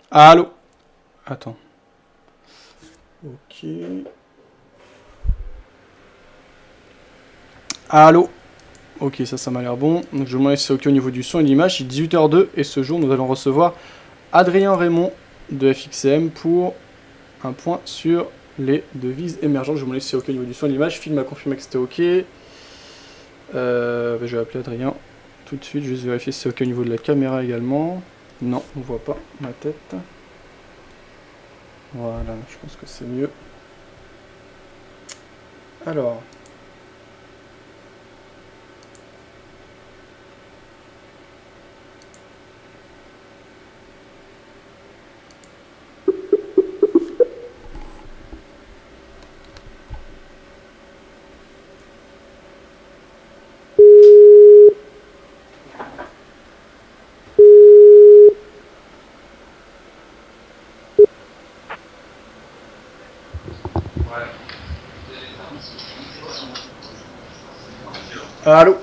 Allô? Attends. Ok. Allô? Ok, ça m'a l'air bon. Donc je me demande si c'est ok au niveau du son et de l'image. Il est 18h02 et ce jour nous allons recevoir Adrien Raymond de FXCM pour un point sur les devises émergentes. Je me demande si c'est ok au niveau du son et de l'image. Phil m'a confirmé que c'était ok. Je vais appeler Adrien tout de suite. Juste vérifier si c'est ok au niveau de la caméra également. Non, on voit pas ma tête. Voilà, je pense que c'est mieux. Alors. Allô?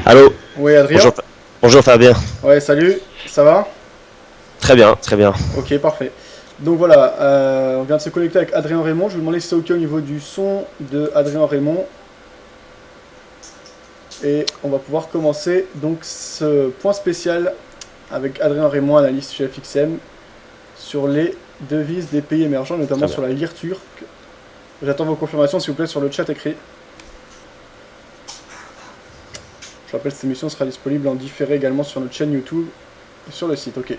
Allô, Oui, Adrien? bonjour, bonjour Fabien. Ouais, salut, ça va? Très bien, très bien. Ok, parfait. Donc voilà, on vient de se connecter avec Adrien Raymond. Je vais vous demander si c'est ok au niveau du son de Adrien Raymond. Et on va pouvoir commencer donc ce point spécial avec Adrien Raymond, analyste chez FXM, sur les devises des pays émergents, notamment sur la lire turque. J'attends vos confirmations s'il vous plaît sur le chat écrit. Je rappelle, cette émission sera disponible en différé également sur notre chaîne YouTube et sur le site. Ok,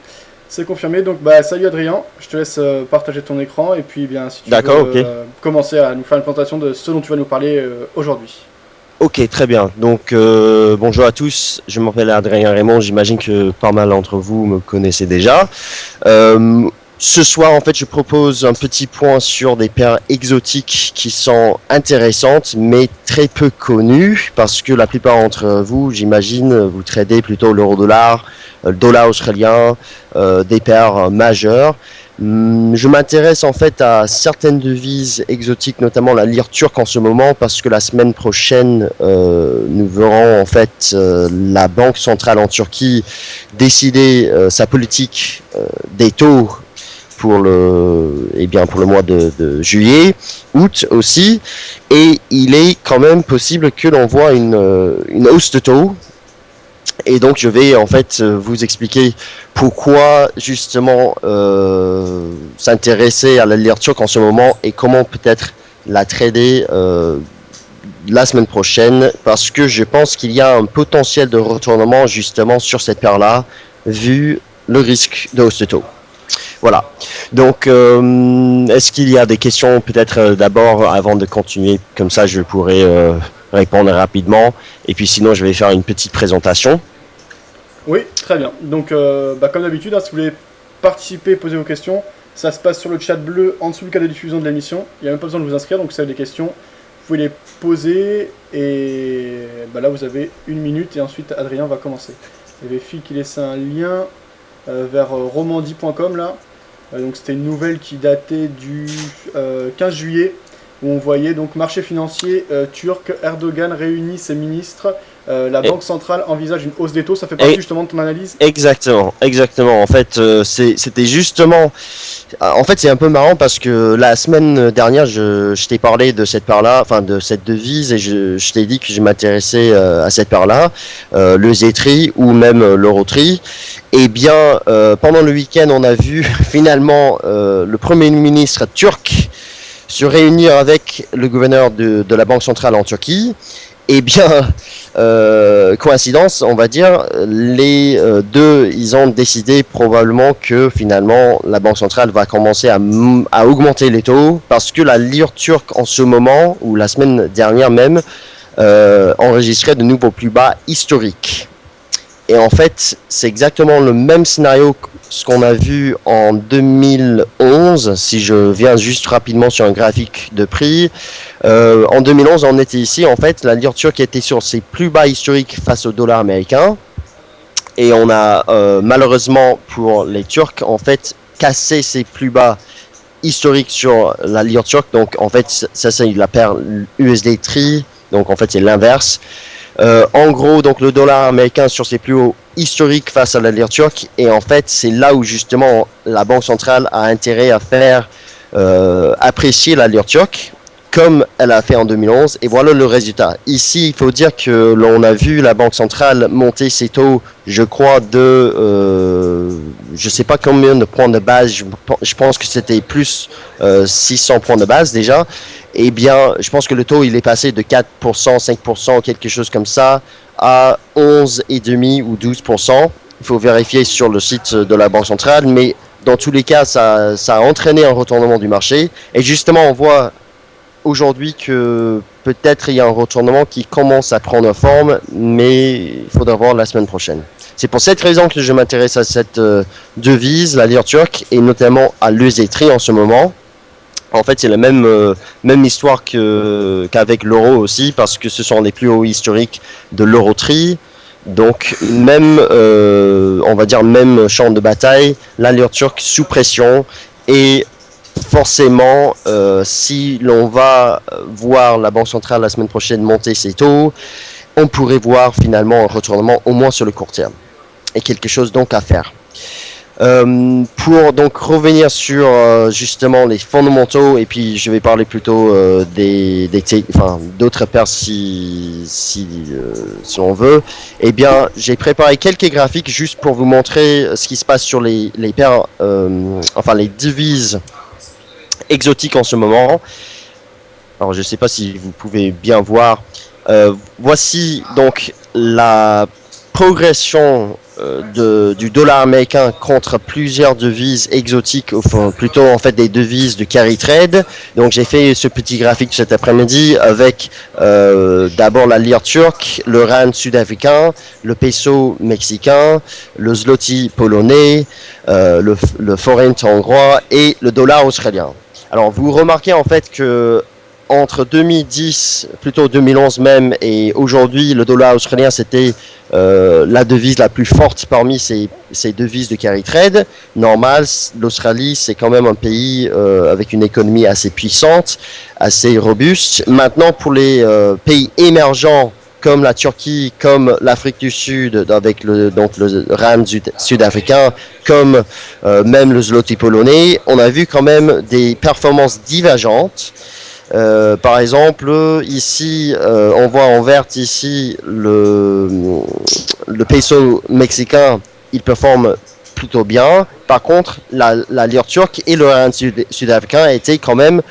c'est confirmé. Donc salut Adrien, je te laisse partager ton écran et puis bien si tu veux commencer à nous faire une présentation de ce dont tu vas nous parler aujourd'hui. Ok, très bien. Donc bonjour à tous, je m'appelle Adrien Raymond, j'imagine que pas mal d'entre vous me connaissez déjà. Ce soir, en fait, je propose un petit point sur des paires exotiques qui sont intéressantes, mais très peu connues, parce que la plupart d'entre vous, j'imagine, vous tradez plutôt l'euro-dollar, le dollar australien, des paires majeures. Je m'intéresse en fait à certaines devises exotiques, notamment la lire turque en ce moment, parce que la semaine prochaine, nous verrons en fait la Banque centrale en Turquie décider sa politique des taux pour le mois de juillet, août aussi, et il est quand même possible que l'on voit une hausse de taux. Et donc je vais en fait vous expliquer pourquoi justement s'intéresser à la lire turque en ce moment et comment peut-être la trader la semaine prochaine, parce que je pense qu'il y a un potentiel de retournement justement sur cette paire-là, vu le risque de hausse de taux. Voilà. Donc, est-ce qu'il y a des questions peut-être d'abord avant de continuer? Comme ça, je pourrais répondre rapidement. Et puis sinon, je vais faire une petite présentation. Oui, très bien. Donc, comme d'habitude, si vous voulez participer, poser vos questions, ça se passe sur le chat bleu en dessous du cadre de diffusion de l'émission. Il n'y a même pas besoin de vous inscrire, donc si vous avez des questions, vous pouvez les poser. Et là, vous avez 1 minute et ensuite Adrien va commencer. Il y avait Phil qui laissait un lien vers romandie.com là. Donc c'était une nouvelle qui datait du 15 juillet où on voyait donc marché financier turc, Erdogan réunit ses ministres, la Banque centrale envisage une hausse des taux. Ça fait partie justement de ton analyse? Exactement. En fait, c'était justement... En fait, c'est un peu marrant parce que la semaine dernière, je t'ai parlé de cette paire-là, enfin de cette devise, et je t'ai dit que je m'intéressais à cette paire-là, le ZTRI ou même l'Eurotri. Eh bien, pendant le week-end, on a vu finalement le Premier ministre turc se réunir avec le gouverneur de la Banque centrale en Turquie. Eh bien, coïncidence, on va dire, les deux, ils ont décidé probablement que finalement la Banque centrale va commencer à augmenter les taux, parce que la lire turque en ce moment, ou la semaine dernière même, enregistrait de nouveaux plus bas historiques. Et en fait, c'est exactement le même scénario que ce qu'on a vu en 2011. Si je viens juste rapidement sur un graphique de prix, en 2011, on était ici. En fait, la lire turque était sur ses plus bas historiques face au dollar américain. Et on a malheureusement pour les Turcs, en fait, cassé ses plus bas historiques sur la lire turque. Donc, en fait, ça c'est la paire USD-TRI. Donc, en fait, c'est l'inverse. En gros, donc le dollar américain sur ses plus hauts historique face à la lire turque. Et en fait, c'est là où justement la Banque centrale a intérêt à faire apprécier la lire turque, comme elle a fait en 2011, et voilà le résultat. Ici, il faut dire que l'on a vu la Banque centrale monter ses taux, je crois, je sais pas combien de points de base, je pense que c'était plus 600 points de base déjà. Eh bien, je pense que le taux, il est passé de 4%, 5%, quelque chose comme ça, à 11,5 ou 12%. Il faut vérifier sur le site de la Banque centrale, mais dans tous les cas, ça a entraîné un retournement du marché. Et justement, on voit aujourd'hui que peut-être il y a un retournement qui commence à prendre forme, mais il faudra voir la semaine prochaine. C'est pour cette raison que je m'intéresse à cette devise, la lire turque, et notamment à l'USD en ce moment. En fait, c'est la même histoire qu'avec l'euro aussi, parce que ce sont les plus hauts historiques de l'euro-tri. Donc, on va dire même champ de bataille, la lire turque sous pression. Et forcément, si l'on va voir la Banque centrale la semaine prochaine monter ses taux, on pourrait voir finalement un retournement au moins sur le court terme. Et quelque chose donc à faire. Pour donc revenir sur justement les fondamentaux, et puis je vais parler plutôt d'autres paires si on veut. Eh bien, j'ai préparé quelques graphiques juste pour vous montrer ce qui se passe sur les paires, les devises exotiques en ce moment. Alors, je ne sais pas si vous pouvez bien voir. Voici donc la progression du dollar américain contre plusieurs devises exotiques, enfin plutôt en fait des devises de carry trade. Donc j'ai fait ce petit graphique cet après-midi avec d'abord la lire turque, le rand sud-africain, le peso mexicain, le zloty polonais, le forint hongrois et le dollar australien. Alors vous remarquez en fait que entre 2010, plutôt 2011 même, et aujourd'hui, le dollar australien, c'était la devise la plus forte parmi ces devises de carry trade. Normal, l'Australie, c'est quand même un pays avec une économie assez puissante, assez robuste. Maintenant, pour les pays émergents, comme la Turquie, comme l'Afrique du Sud, avec le rand sud-africain, comme même le zloty polonais, on a vu quand même des performances divergentes. Par exemple, ici, on voit en vert ici le peso mexicain, il performe plutôt bien. Par contre, la lire turque et le rand sud-africain étaient quand même,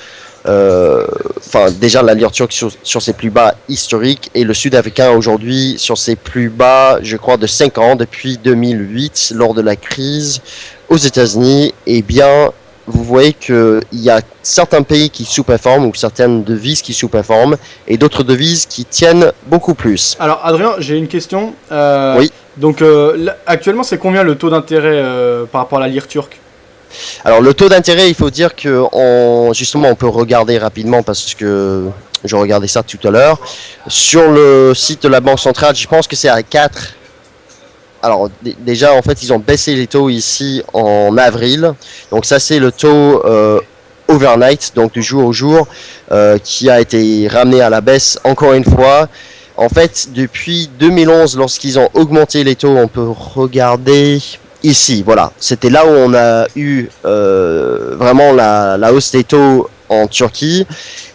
déjà la lire turque sur ses plus bas historiques et le sud-africain aujourd'hui sur ses plus bas, je crois, de 5 ans depuis 2008 lors de la crise aux États-Unis. Eh bien, vous voyez qu'il y a certains pays qui sous-performent ou certaines devises qui sous-performent et d'autres devises qui tiennent beaucoup plus. Alors Adrien, j'ai une question. Oui. Donc actuellement, c'est combien le taux d'intérêt par rapport à la lire turque ? Alors le taux d'intérêt, il faut dire que justement on peut regarder rapidement parce que je regardais ça tout à l'heure. Sur le site de la Banque centrale, je pense que c'est à 4. Alors déjà, en fait, ils ont baissé les taux ici en avril. Donc ça, c'est le taux overnight, donc du jour au jour, qui a été ramené à la baisse encore une fois. En fait, depuis 2011, lorsqu'ils ont augmenté les taux, on peut regarder ici. Voilà, c'était là où on a eu vraiment la hausse des taux en Turquie.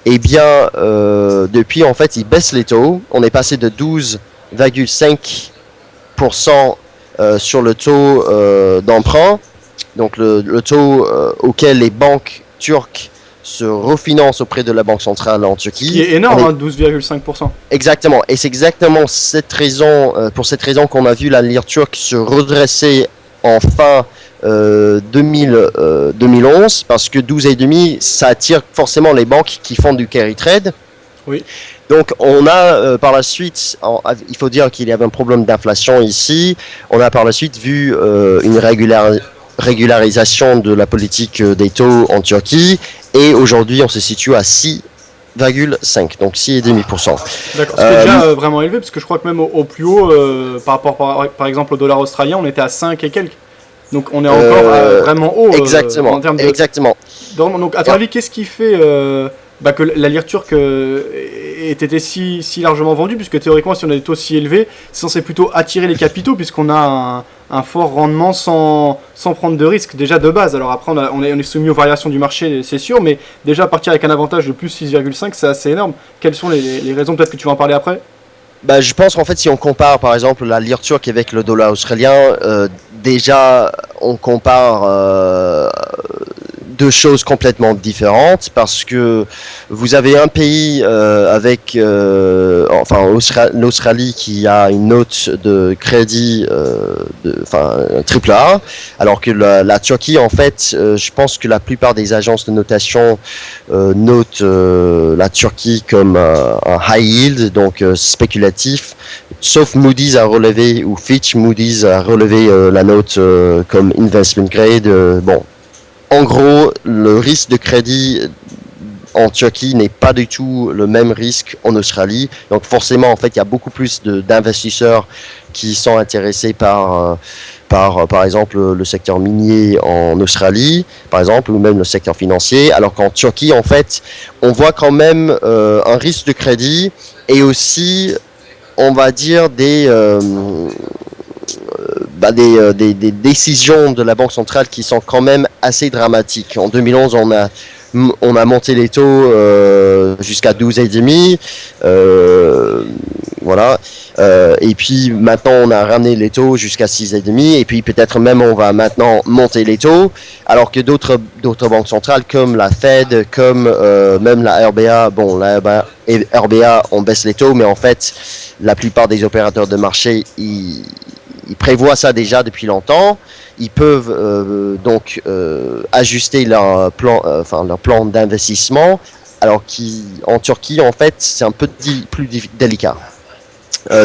Eh bien, depuis, en fait, ils baissent les taux. On est passé de 12,5% sur le taux d'emprunt, donc le taux auquel les banques turques se refinancent auprès de la Banque centrale en Turquie. Qui est énorme, 12,5%. Exactement, et c'est exactement pour cette raison qu'on a vu la lire turque se redresser en fin 2011, parce que 12,5, ça attire forcément les banques qui font du carry trade. Oui. Donc on a par la suite, il faut dire qu'il y avait un problème d'inflation ici, on a par la suite vu une régularisation de la politique des taux en Turquie, et aujourd'hui on se situe à 6,5, donc 6,5%. D'accord, c'est déjà vraiment élevé, parce que je crois que même au plus haut, par rapport par exemple au dollar australien, on était à 5 et quelques. Donc on est encore vraiment haut exactement, en termes de... Exactement. Donc à ton avis, qu'est-ce qui fait que la lire turque étaient si largement vendus, puisque théoriquement, si on a des taux si élevés, c'est censé plutôt attirer les capitaux, puisqu'on a un fort rendement sans prendre de risque, déjà de base. Alors après, on est soumis aux variations du marché, c'est sûr, mais déjà partir avec un avantage de plus 6,5, c'est assez énorme. Quelles sont les raisons, peut-être que tu vas en parler après? Bah, je pense qu'en fait, si on compare par exemple la lire turque avec le dollar australien, déjà on compare deux choses complètement différentes parce que vous avez un pays avec, l'Australie qui a une note de crédit triple A, alors que la Turquie, en fait, je pense que la plupart des agences de notation notent la Turquie comme un high yield, donc spéculatif. Sauf Moody's a relevé, ou Fitch, Moody's a relevé la note comme investment grade. Bon, en gros, le risque de crédit en Turquie n'est pas du tout le même risque en Australie. Donc forcément, en fait, il y a beaucoup plus d'investisseurs qui sont intéressés par exemple, le secteur minier en Australie, par exemple, ou même le secteur financier. Alors qu'en Turquie, en fait, on voit quand même un risque de crédit et aussi, on va dire, des décisions de la Banque centrale qui sont quand même assez dramatiques. En 2011, on a monté les taux jusqu'à 12,5. Voilà. Et puis maintenant, on a ramené les taux jusqu'à 6,5. Et puis peut-être même on va maintenant monter les taux. Alors que d'autres banques centrales comme la Fed, comme même la RBA, RBA, on baisse les taux, mais en fait, la plupart des opérateurs de marché, ils prévoient ça déjà depuis longtemps. Ils peuvent donc ajuster leur plan d'investissement, alors qu'en Turquie, en fait, c'est un peu plus délicat.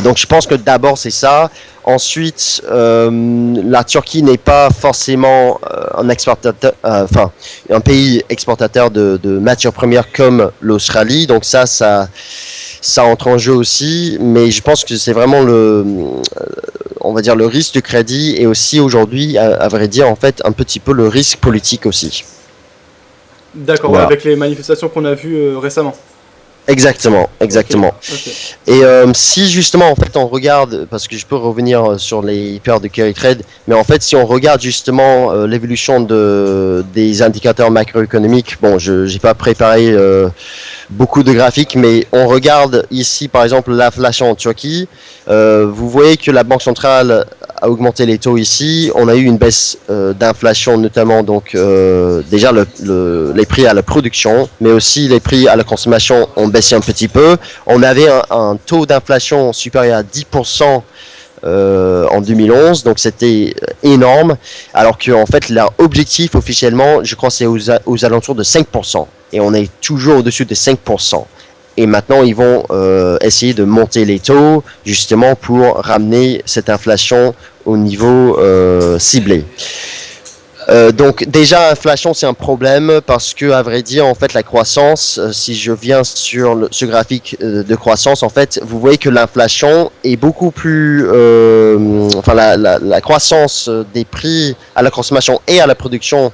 Donc je pense que d'abord c'est ça. Ensuite, la Turquie n'est pas forcément un pays exportateur de matières premières comme l'Australie. Donc ça entre en jeu aussi. Mais je pense que c'est vraiment on va dire le risque de crédit et aussi aujourd'hui, à vrai dire, en fait, un petit peu le risque politique aussi. D'accord, Voilà. avec les manifestations qu'on a vues récemment. Exactement. Okay. Et si justement, en fait, on regarde, parce que je peux revenir sur les paires de carry trade, mais en fait, si on regarde justement l'évolution des indicateurs macroéconomiques, bon, je n'ai pas préparé beaucoup de graphiques, mais on regarde ici, par exemple, l'inflation en Turquie. Vous voyez que la Banque centrale a augmenté les taux ici. On a eu une baisse d'inflation, notamment donc déjà les prix à la production, mais aussi les prix à la consommation ont baissé un petit peu. On avait un taux d'inflation supérieur à 10% en 2011, donc c'était énorme, alors qu'en fait leur objectif officiellement, je crois, c'est aux alentours de 5%, et on est toujours au-dessus de 5%. Et maintenant, ils vont essayer de monter les taux, justement, pour ramener cette inflation au niveau ciblé. Donc déjà, l'inflation, c'est un problème parce que, à vrai dire, en fait, la croissance, si je viens sur ce graphique de croissance, en fait, vous voyez que l'inflation est beaucoup plus... la croissance des prix à la consommation et à la production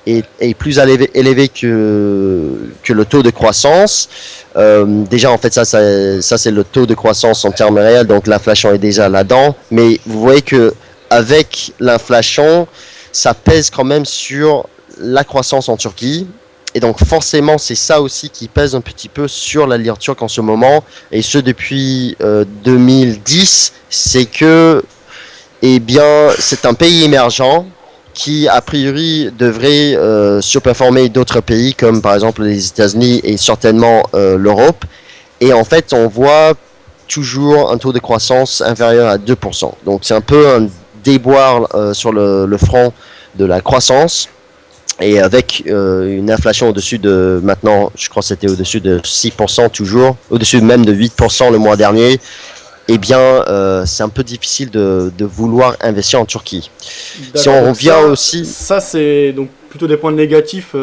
est plus élevé que le taux de croissance. Déjà, en fait, ça c'est le taux de croissance en termes réels, donc l'inflation est déjà là-dedans. Mais vous voyez que avec l'inflation, ça pèse quand même sur la croissance en Turquie. Et donc forcément, c'est ça aussi qui pèse un petit peu sur la lire turque en ce moment. Et ce depuis 2010, c'est que, eh bien, c'est un pays émergent qui, a priori, devrait surperformer d'autres pays, comme par exemple les États-Unis et certainement l'Europe. Et en fait, on voit toujours un taux de croissance inférieur à 2%. Donc c'est un peu un déboire sur le front de la croissance. Et avec une inflation au-dessus de, maintenant, je crois que c'était au-dessus de 6% toujours, au-dessus même de 8% le mois dernier, eh bien, c'est un peu difficile de vouloir investir en Turquie. Si on revient aussi... Ça, c'est donc plutôt des points négatifs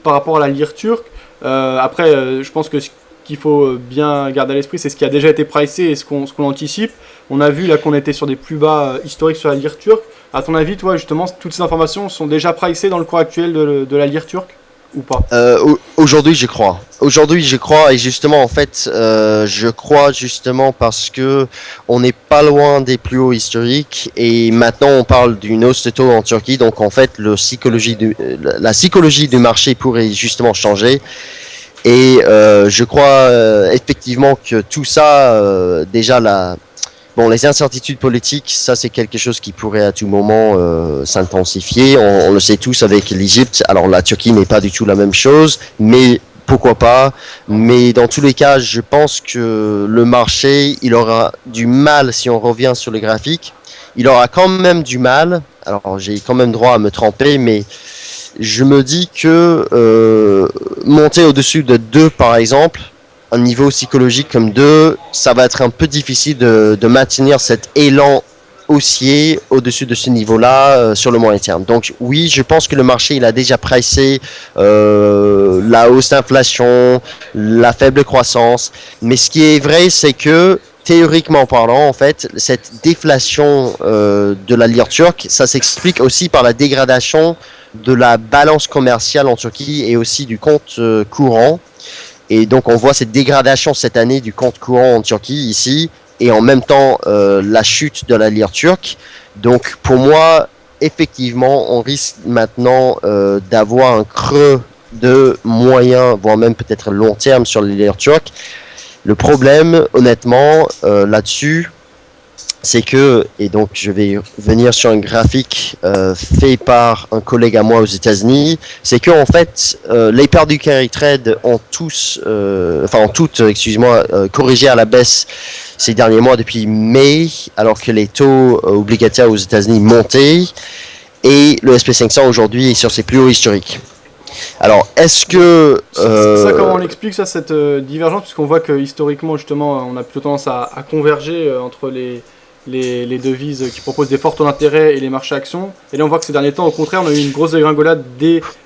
par rapport à la lire turque. Après, je pense que ce qu'il faut bien garder à l'esprit, c'est ce qui a déjà été pricé et ce qu'on anticipe. On a vu là qu'on était sur des plus bas historiques sur la lire turque. À ton avis, toi, justement, toutes ces informations sont déjà pricées dans le cours actuel de la lire turque ? ou pas? Aujourd'hui, je crois. Aujourd'hui, je crois, et justement, en fait, je crois justement parce que on n'est pas loin des plus hauts historiques, et maintenant on parle d'une hausse de taux en Turquie, donc en fait, la psychologie du marché pourrait justement changer. Et je crois effectivement que tout ça, déjà bon, les incertitudes politiques, ça c'est quelque chose qui pourrait à tout moment s'intensifier. On le sait tous avec l'Égypte. Alors la Turquie n'est pas du tout la même chose, mais pourquoi pas. Mais dans tous les cas, je pense que le marché, il aura du mal, si on revient sur les graphiques, il aura quand même du mal. Alors j'ai quand même droit à me tromper, mais je me dis que monter au-dessus de 2 par exemple, un niveau psychologique comme 2, ça va être un peu difficile de maintenir cet élan haussier au-dessus de ce niveau-là sur le moyen terme. Donc oui, je pense que le marché il a déjà pricé la hausse d'inflation, la faible croissance, mais ce qui est vrai, c'est que théoriquement parlant, en fait, cette déflation de la lire turque, ça s'explique aussi par la dégradation de la balance commerciale en Turquie et aussi du compte courant. Et donc on voit cette dégradation cette année du compte courant en Turquie ici, et en même temps la chute de la lire turque. Donc pour moi, effectivement, on risque maintenant d'avoir un creux de moyen, voire même peut-être long terme sur les lire turques. Le problème, honnêtement, là-dessus, c'est que, et donc je vais venir sur un graphique fait par un collègue à moi aux États-Unis, c'est que en fait les paires du carry trade ont tous, corrigé à la baisse ces derniers mois depuis mai, alors que les taux obligataires aux États-Unis montaient, et le SP500 aujourd'hui est sur ses plus hauts historiques. Alors, est-ce que... Ça, comment on l'explique, ça, cette divergence, puisqu'on voit que historiquement, justement, on a plutôt tendance à converger entre les devises qui proposent des forts taux d'intérêt et les marchés actions. Et là, on voit que ces derniers temps, au contraire, on a eu une grosse dégringolade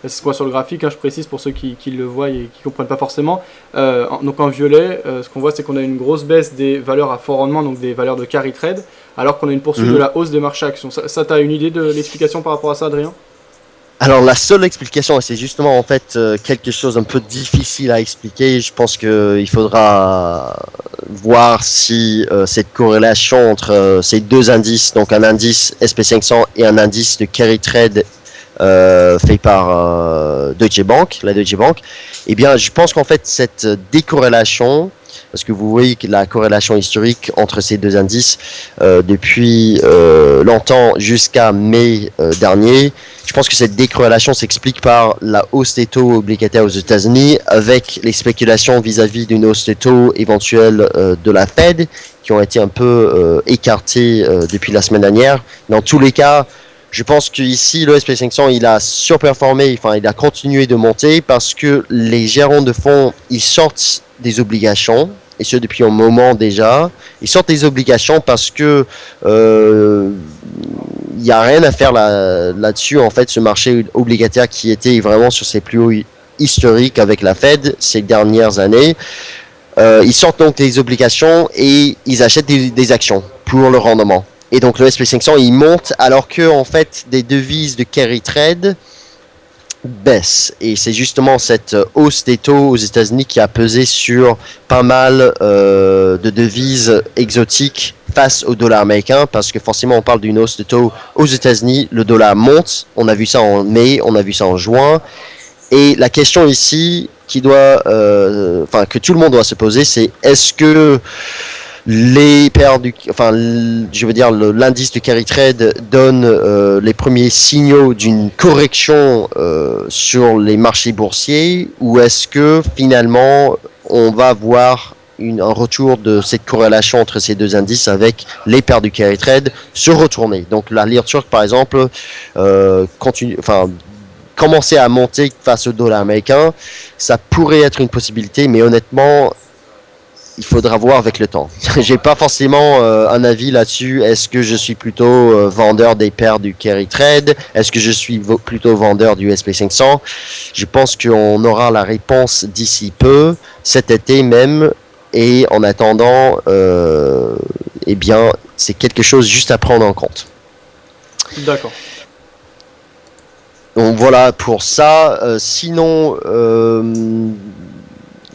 c'est quoi sur le graphique, je précise pour ceux qui le voient et qui ne comprennent pas forcément. Donc en violet, ce qu'on voit, c'est qu'on a une grosse baisse des valeurs à fort rendement, donc des valeurs de carry trade, alors qu'on a une poursuite de la hausse des marchés actions. Ça tu as une idée de l'explication par rapport à ça, Adrien ? Alors la seule explication, et c'est justement en fait quelque chose d'un peu difficile à expliquer, je pense qu'il faudra voir si cette corrélation entre ces deux indices, donc un indice SP500 et un indice de carry trade fait par Deutsche Bank, la Deutsche Bank, eh bien je pense qu'en fait cette décorrélation, parce que vous voyez que la corrélation historique entre ces deux indices depuis longtemps jusqu'à mai dernier, je pense que cette décorrélation s'explique par la hausse des taux obligataires aux États-Unis avec les spéculations vis-à-vis d'une hausse des taux éventuelle de la Fed qui ont été un peu écartées depuis la semaine dernière. Dans tous les cas, je pense qu'ici, le SP500, il a surperformé, enfin, il a continué de monter parce que les gérants de fonds, ils sortent des obligations, et ce depuis un moment déjà. Ils sortent des obligations parce que il n'y a rien à faire là-dessus. En fait, ce marché obligataire qui était vraiment sur ses plus hauts historiques avec la Fed ces dernières années, ils sortent donc des obligations et ils achètent des actions pour le rendement. Et donc le SP500 il monte alors que en fait des devises de carry trade baissent. Et c'est justement cette hausse des taux aux États-Unis qui a pesé sur pas mal de devises exotiques face au dollar américain, parce que forcément on parle d'une hausse de taux aux États-Unis, le dollar monte, on a vu ça en mai, on a vu ça en juin, et la question ici qui doit, que tout le monde doit se poser, c'est est-ce que l'indice de carry trade donne les premiers signaux d'une correction sur les marchés boursiers, ou est-ce que finalement on va voir un retour de cette corrélation entre ces deux indices avec les paires du carry trade se retourner. Donc la lire turque par exemple commencer à monter face au dollar américain, ça pourrait être une possibilité, mais honnêtement il faudra voir avec le temps. J'ai pas forcément un avis là-dessus. Est-ce que je suis plutôt vendeur des paires du carry trade? Est-ce que je suis plutôt vendeur du SP500? Je pense qu'on aura la réponse d'ici peu, cet été même. Et en attendant, eh bien, c'est quelque chose juste à prendre en compte. D'accord. Donc voilà pour ça. Sinon,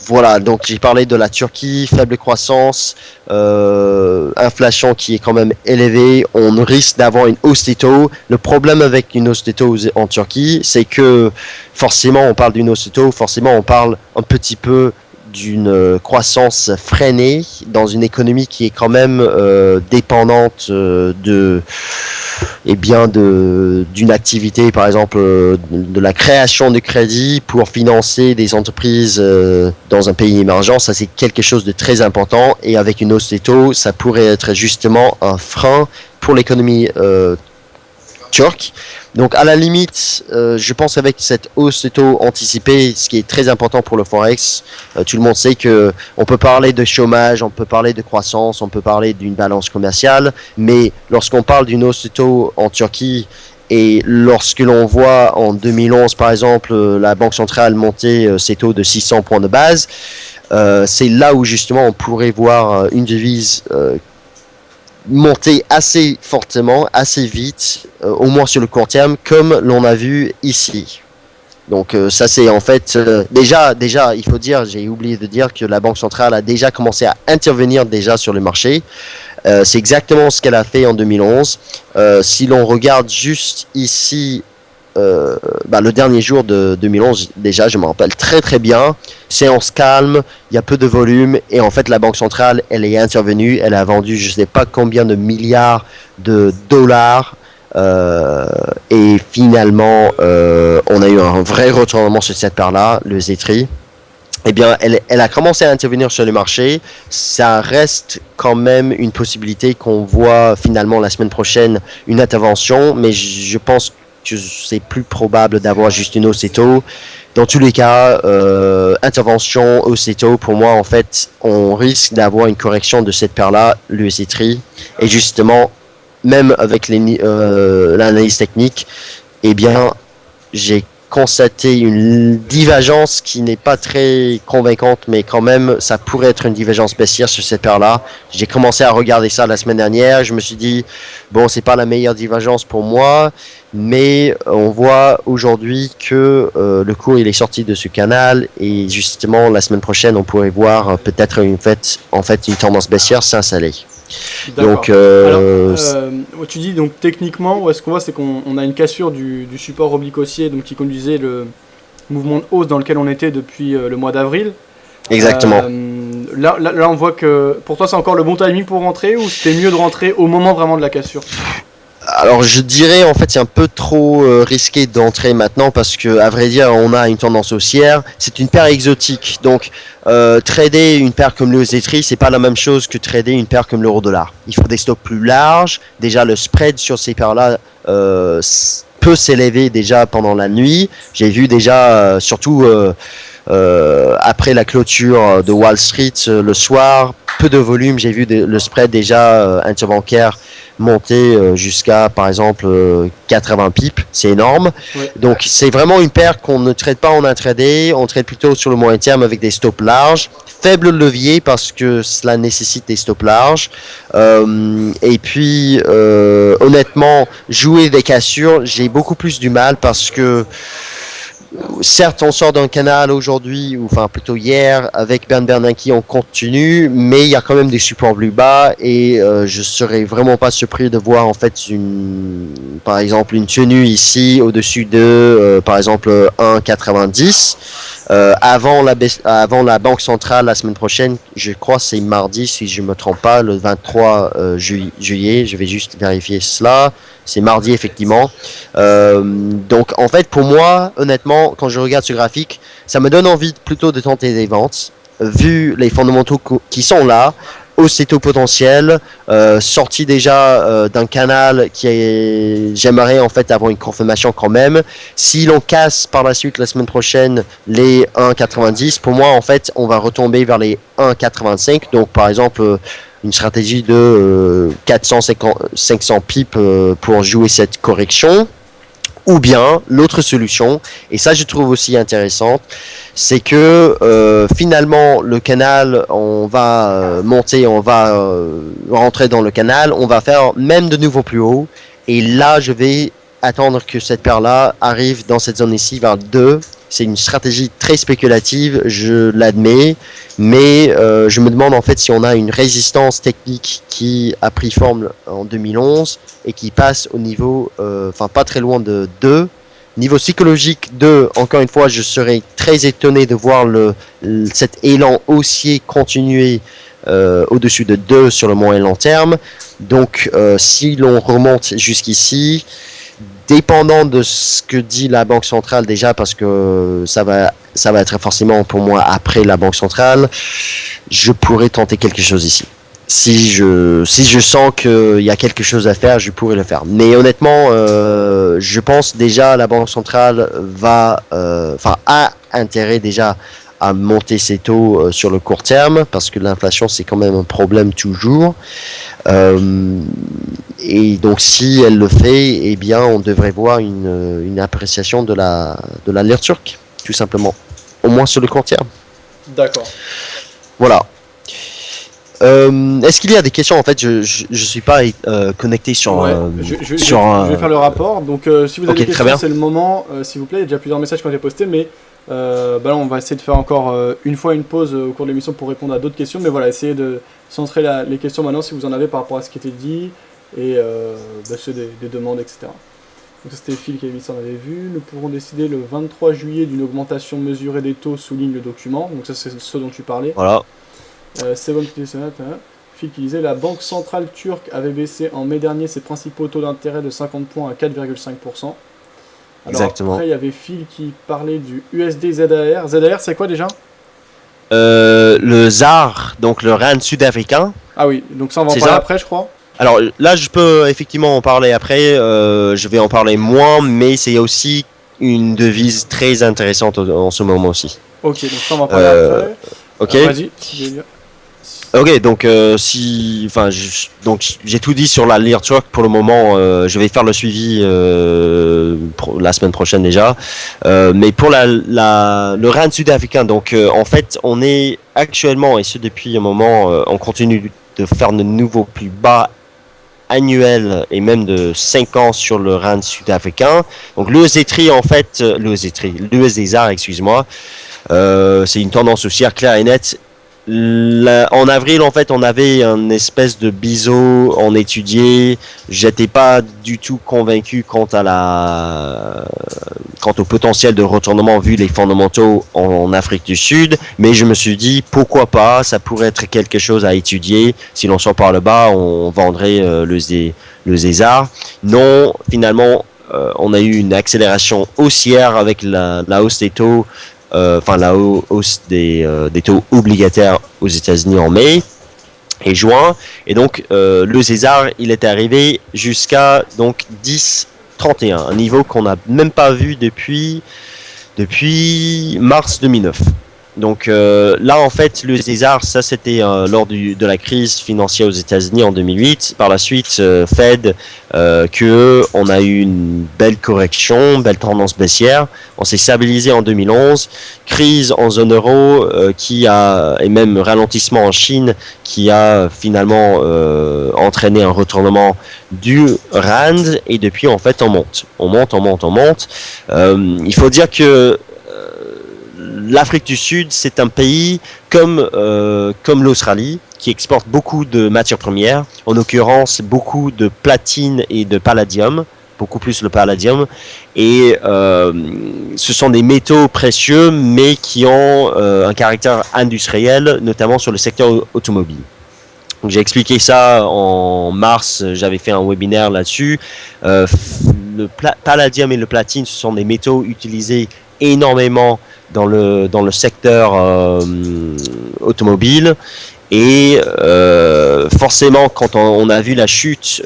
voilà, donc j'ai parlé de la Turquie, faible croissance, inflation qui est quand même élevée, on risque d'avoir une hausse des taux. Le problème avec une hausse des taux en Turquie, c'est que forcément on parle d'une hausse des taux, forcément on parle un petit peu d'une croissance freinée dans une économie qui est quand même dépendante d'une activité, par exemple de la création de crédit pour financer des entreprises dans un pays émergent. Ça, c'est quelque chose de très important, et avec une hausse des taux, ça pourrait être justement un frein pour l'économie turque. Donc à la limite, je pense avec cette hausse de taux anticipée, ce qui est très important pour le Forex, tout le monde sait que on peut parler de chômage, on peut parler de croissance, on peut parler d'une balance commerciale, mais lorsqu'on parle d'une hausse de taux en Turquie, et lorsque l'on voit en 2011 par exemple la Banque centrale monter ses taux de 600 points de base, c'est là où justement on pourrait voir une devise monter assez fortement, assez vite, au moins sur le court terme, comme l'on a vu ici. Donc ça c'est en fait déjà il faut dire, j'ai oublié de dire que la Banque centrale a déjà commencé à intervenir déjà sur le marché. C'est exactement ce qu'elle a fait en 2011. Si l'on regarde juste ici le dernier jour de 2011, déjà je me rappelle très très bien, séance calme, il y a peu de volume, et en fait la Banque centrale elle est intervenue, elle a vendu je ne sais pas combien de milliards de dollars, et finalement on a eu un vrai retournement sur cette paire-là, le Zetri. Eh bien, elle a commencé à intervenir sur le marché. Ça reste quand même une possibilité qu'on voit finalement la semaine prochaine une intervention, mais je pense que c'est plus probable d'avoir juste une hausse des taux. Dans tous les cas, intervention, hausse des taux, pour moi, en fait, on risque d'avoir une correction de cette paire-là, l'USD. Et justement, même avec l'analyse technique, eh bien, j'ai constaté une divergence qui n'est pas très convaincante, mais quand même, ça pourrait être une divergence baissière sur cette paire-là. J'ai commencé à regarder ça la semaine dernière. Je me suis dit, bon, c'est pas la meilleure divergence pour moi, mais on voit aujourd'hui que le cours il est sorti de ce canal, et justement, la semaine prochaine, on pourrait voir peut-être une tendance baissière s'installer. Donc, alors, tu dis donc techniquement, où est-ce qu'on voit, c'est qu'on a une cassure du support oblique haussier, donc qui conduisait le mouvement de hausse dans lequel on était depuis le mois d'avril. Exactement. Là, on voit que pour toi, c'est encore le bon timing pour rentrer, ou c'était mieux de rentrer au moment vraiment de la cassure? Alors je dirais en fait c'est un peu trop risqué d'entrer maintenant, parce que à vrai dire on a une tendance haussière, c'est une paire exotique, donc trader une paire comme le Zetri c'est pas la même chose que trader une paire comme l'euro-dollar. Il faut des stops plus larges, déjà le spread sur ces paires là peut s'élever déjà pendant la nuit. J'ai vu déjà surtout après la clôture de Wall Street le soir, peu de volume, j'ai vu le spread déjà interbancaire monter jusqu'à par exemple 80 pips, c'est énorme. Oui. Donc c'est vraiment une paire qu'on ne traite pas en intraday, on traite plutôt sur le moyen terme avec des stops larges, faible levier parce que cela nécessite des stops larges, et puis honnêtement jouer des cassures j'ai beaucoup plus du mal, parce que certes, on sort d'un canal aujourd'hui, ou enfin plutôt hier, avec Bernanke en continu, mais il y a quand même des supports plus bas, et je serais vraiment pas surpris de voir en fait par exemple une tenue ici au-dessus de, par exemple 1,90. Avant la Banque centrale la semaine prochaine, je crois c'est mardi si je me trompe pas, le 23 juillet, je vais juste vérifier cela. C'est mardi effectivement. Donc en fait pour moi honnêtement quand je regarde ce graphique, ça me donne envie plutôt de tenter des ventes vu les fondamentaux qui sont là, hausse des taux potentiels, sorti déjà d'un canal j'aimerais en fait avoir une confirmation quand même. Si l'on casse par la suite la semaine prochaine les 1,90, pour moi en fait on va retomber vers les 1,85. Donc par exemple une stratégie de 400-500 pips pour jouer cette correction. Ou bien, l'autre solution, et ça je trouve aussi intéressante, c'est que finalement le canal, on va monter, on va rentrer dans le canal, on va faire même de nouveau plus haut, et là je vais attendre que cette paire-là arrive dans cette zone ici vers 2. C'est une stratégie très spéculative, je l'admets, mais je me demande en fait si on a une résistance technique qui a pris forme en 2011 et qui passe au niveau, pas très loin de 2. Niveau psychologique 2, encore une fois, je serais très étonné de voir cet élan haussier continuer au-dessus de 2 sur le moyen et long terme. Donc, si l'on remonte jusqu'ici, dépendant de ce que dit la Banque centrale déjà, parce que ça va être forcément pour moi après la Banque centrale, je pourrais tenter quelque chose ici. Si je sens qu'il y a quelque chose à faire, je pourrais le faire. Mais honnêtement, je pense déjà la Banque centrale a intérêt déjà à monter ses taux sur le court terme, parce que l'inflation c'est quand même un problème toujours. Et donc si elle le fait, eh bien on devrait voir une appréciation de la lire turque, tout simplement. Au moins sur le court terme. D'accord. Voilà. Est-ce qu'il y a des questions? En fait, je suis pas connecté sur. Ouais, je vais faire le rapport. Donc, si vous avez des questions, c'est le moment. S'il vous plaît, il y a déjà plusieurs messages qui ont été postés, mais là, on va essayer de faire encore une pause au cours de l'émission pour répondre à d'autres questions. Mais voilà, essayez de centrer les questions maintenant si vous en avez par rapport à ce qui était dit et ceux des demandes, etc. Donc, c'était Phil qui avait mis ça, on avait vu. Nous pourrons décider le 23 juillet d'une augmentation mesurée des taux, souligne le document. Donc, ça, c'est ce dont tu parlais. Voilà. Phil qui disait la Banque centrale turque avait baissé en mai dernier ses principaux taux d'intérêt de 50 points à 4,5%. Exactement. Après, il y avait Phil qui parlait du USD ZAR. ZAR, c'est quoi déjà? Le ZAR, donc le rand sud-africain. Ah oui, donc ça, on va en parler après, je crois. Alors là, je peux effectivement en parler après. Je vais en parler moins, mais c'est aussi une devise très intéressante en ce moment aussi. Ok, donc ça, on va en parler après. Ok. Vas-y, si tu veux dire. Ok, donc j'ai tout dit sur la lire turque pour le moment. Je vais faire le suivi la semaine prochaine déjà. Mais pour le rand sud-africain, donc en fait, on est actuellement, et ce depuis un moment, on continue de faire de nouveaux plus bas annuels et même de 5 ans sur le rand sud-africain. Donc l'USD en fait, l'USD ZAR, excuse-moi, c'est une tendance haussière claire et nette. En avril, en fait, on avait une espèce de biseau, on étudiait. J'étais pas du tout convaincu quant au potentiel de retournement vu les fondamentaux en Afrique du Sud, mais je me suis dit pourquoi pas, ça pourrait être quelque chose à étudier. Si l'on sort par le bas, on vendrait le ZAR. Non, finalement, on a eu une accélération haussière avec la hausse des taux. La hausse des taux obligataires aux États-Unis en mai et juin, et donc le ZAR il était arrivé jusqu'à donc 10,31, un niveau qu'on n'a même pas vu depuis mars 2009. Donc là en fait le ZAR, ça c'était lors de la crise financière aux États-Unis en 2008. Par la suite Fed on a eu une belle correction, belle tendance baissière. On s'est stabilisé en 2011, crise en zone euro et même ralentissement en Chine qui a finalement entraîné un retournement du rand, et depuis en fait on monte. Il faut dire que l'Afrique du Sud, c'est un pays comme l'Australie qui exporte beaucoup de matières premières, en l'occurrence beaucoup de platine et de palladium, beaucoup plus le palladium, et ce sont des métaux précieux mais qui ont un caractère industriel, notamment sur le secteur automobile. Donc, j'ai expliqué ça en mars, j'avais fait un webinaire là-dessus. Le palladium et le platine, ce sont des métaux utilisés énormément dans le secteur automobile, et forcément quand on a vu la chute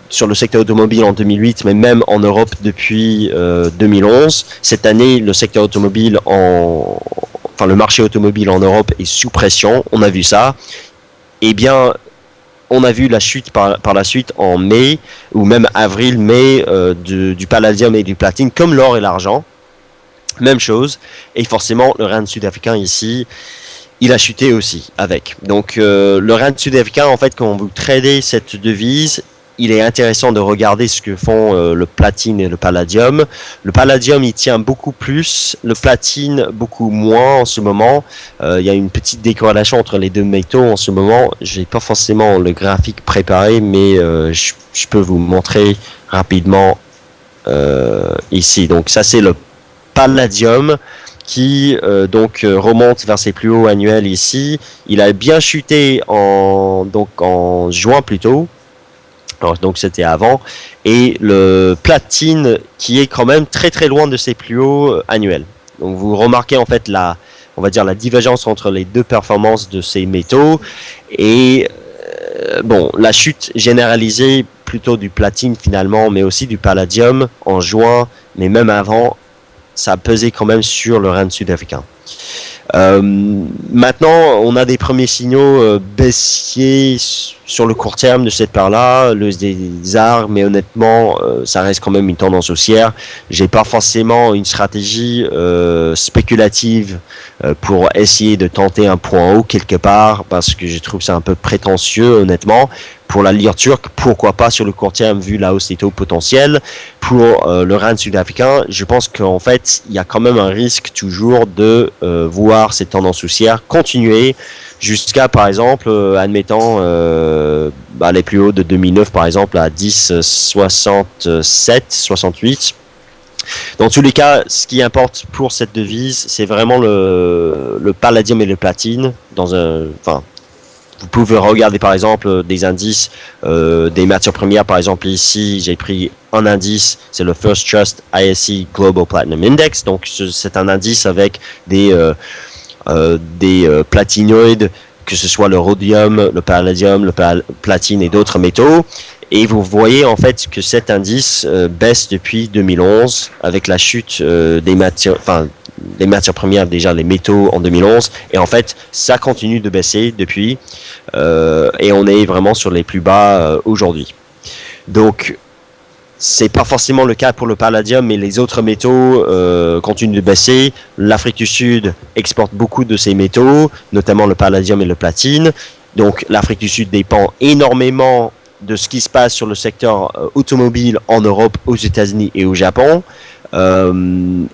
sur le secteur automobile en 2008, mais même en Europe depuis 2011, cette année le secteur automobile le marché automobile en Europe est sous pression, on a vu ça. Eh bien, on a vu la chute par la suite en mai, ou même avril-mai, du palladium et du platine, comme l'or et l'argent. Même chose, et forcément le rand sud-africain ici, il a chuté aussi avec. Donc le rand sud-africain, en fait, quand vous tradez cette devise, il est intéressant de regarder ce que font le platine et le palladium. Le palladium, il tient beaucoup plus, le platine beaucoup moins en ce moment. Il y a une petite décorrélation entre les deux métaux en ce moment. J'ai pas forcément le graphique préparé, mais je peux vous montrer rapidement ici. Donc ça, c'est le palladium qui remonte vers ses plus hauts annuels ici. Il a bien chuté en juin plutôt. Alors, donc c'était avant, et le platine qui est quand même très très loin de ses plus hauts annuels. Donc vous remarquez en fait la divergence entre les deux performances de ces métaux, et la chute généralisée plutôt du platine finalement, mais aussi du palladium en juin, mais même avant, ça a pesé quand même sur le rand sud-africain. Maintenant, on a des premiers signaux baissiers sur le court terme de cette part-là, des arts, mais honnêtement, ça reste quand même une tendance haussière. J'ai pas forcément une stratégie spéculative pour essayer de tenter un point haut quelque part, parce que je trouve ça un peu prétentieux, honnêtement. Pour la lire turque, pourquoi pas sur le court terme vu la hausse des taux potentiels. Pour le rand sud-africain, je pense qu'en fait, il y a quand même un risque toujours de voir cette tendance haussière continuer jusqu'à, par exemple, admettons, les plus hauts de 2009, par exemple, à 10,67, 68. Dans tous les cas, ce qui importe pour cette devise, c'est vraiment le palladium et le platine. Vous pouvez regarder par exemple des indices des matières premières. Par exemple ici, j'ai pris un indice, c'est le First Trust ISE Global Platinum Index. Donc c'est un indice avec des platinoïdes, que ce soit le rhodium, le palladium, le platine et d'autres métaux. Et vous voyez en fait que cet indice baisse depuis 2011 avec la chute des matières premières, déjà les métaux en 2011, et en fait ça continue de baisser depuis et on est vraiment sur les plus bas aujourd'hui. Donc c'est pas forcément le cas pour le palladium, mais les autres métaux continuent de baisser. L'Afrique du Sud exporte beaucoup de ces métaux, notamment le palladium et le platine. Donc l'Afrique du Sud dépend énormément de ce qui se passe sur le secteur automobile en Europe, aux États-Unis et au Japon.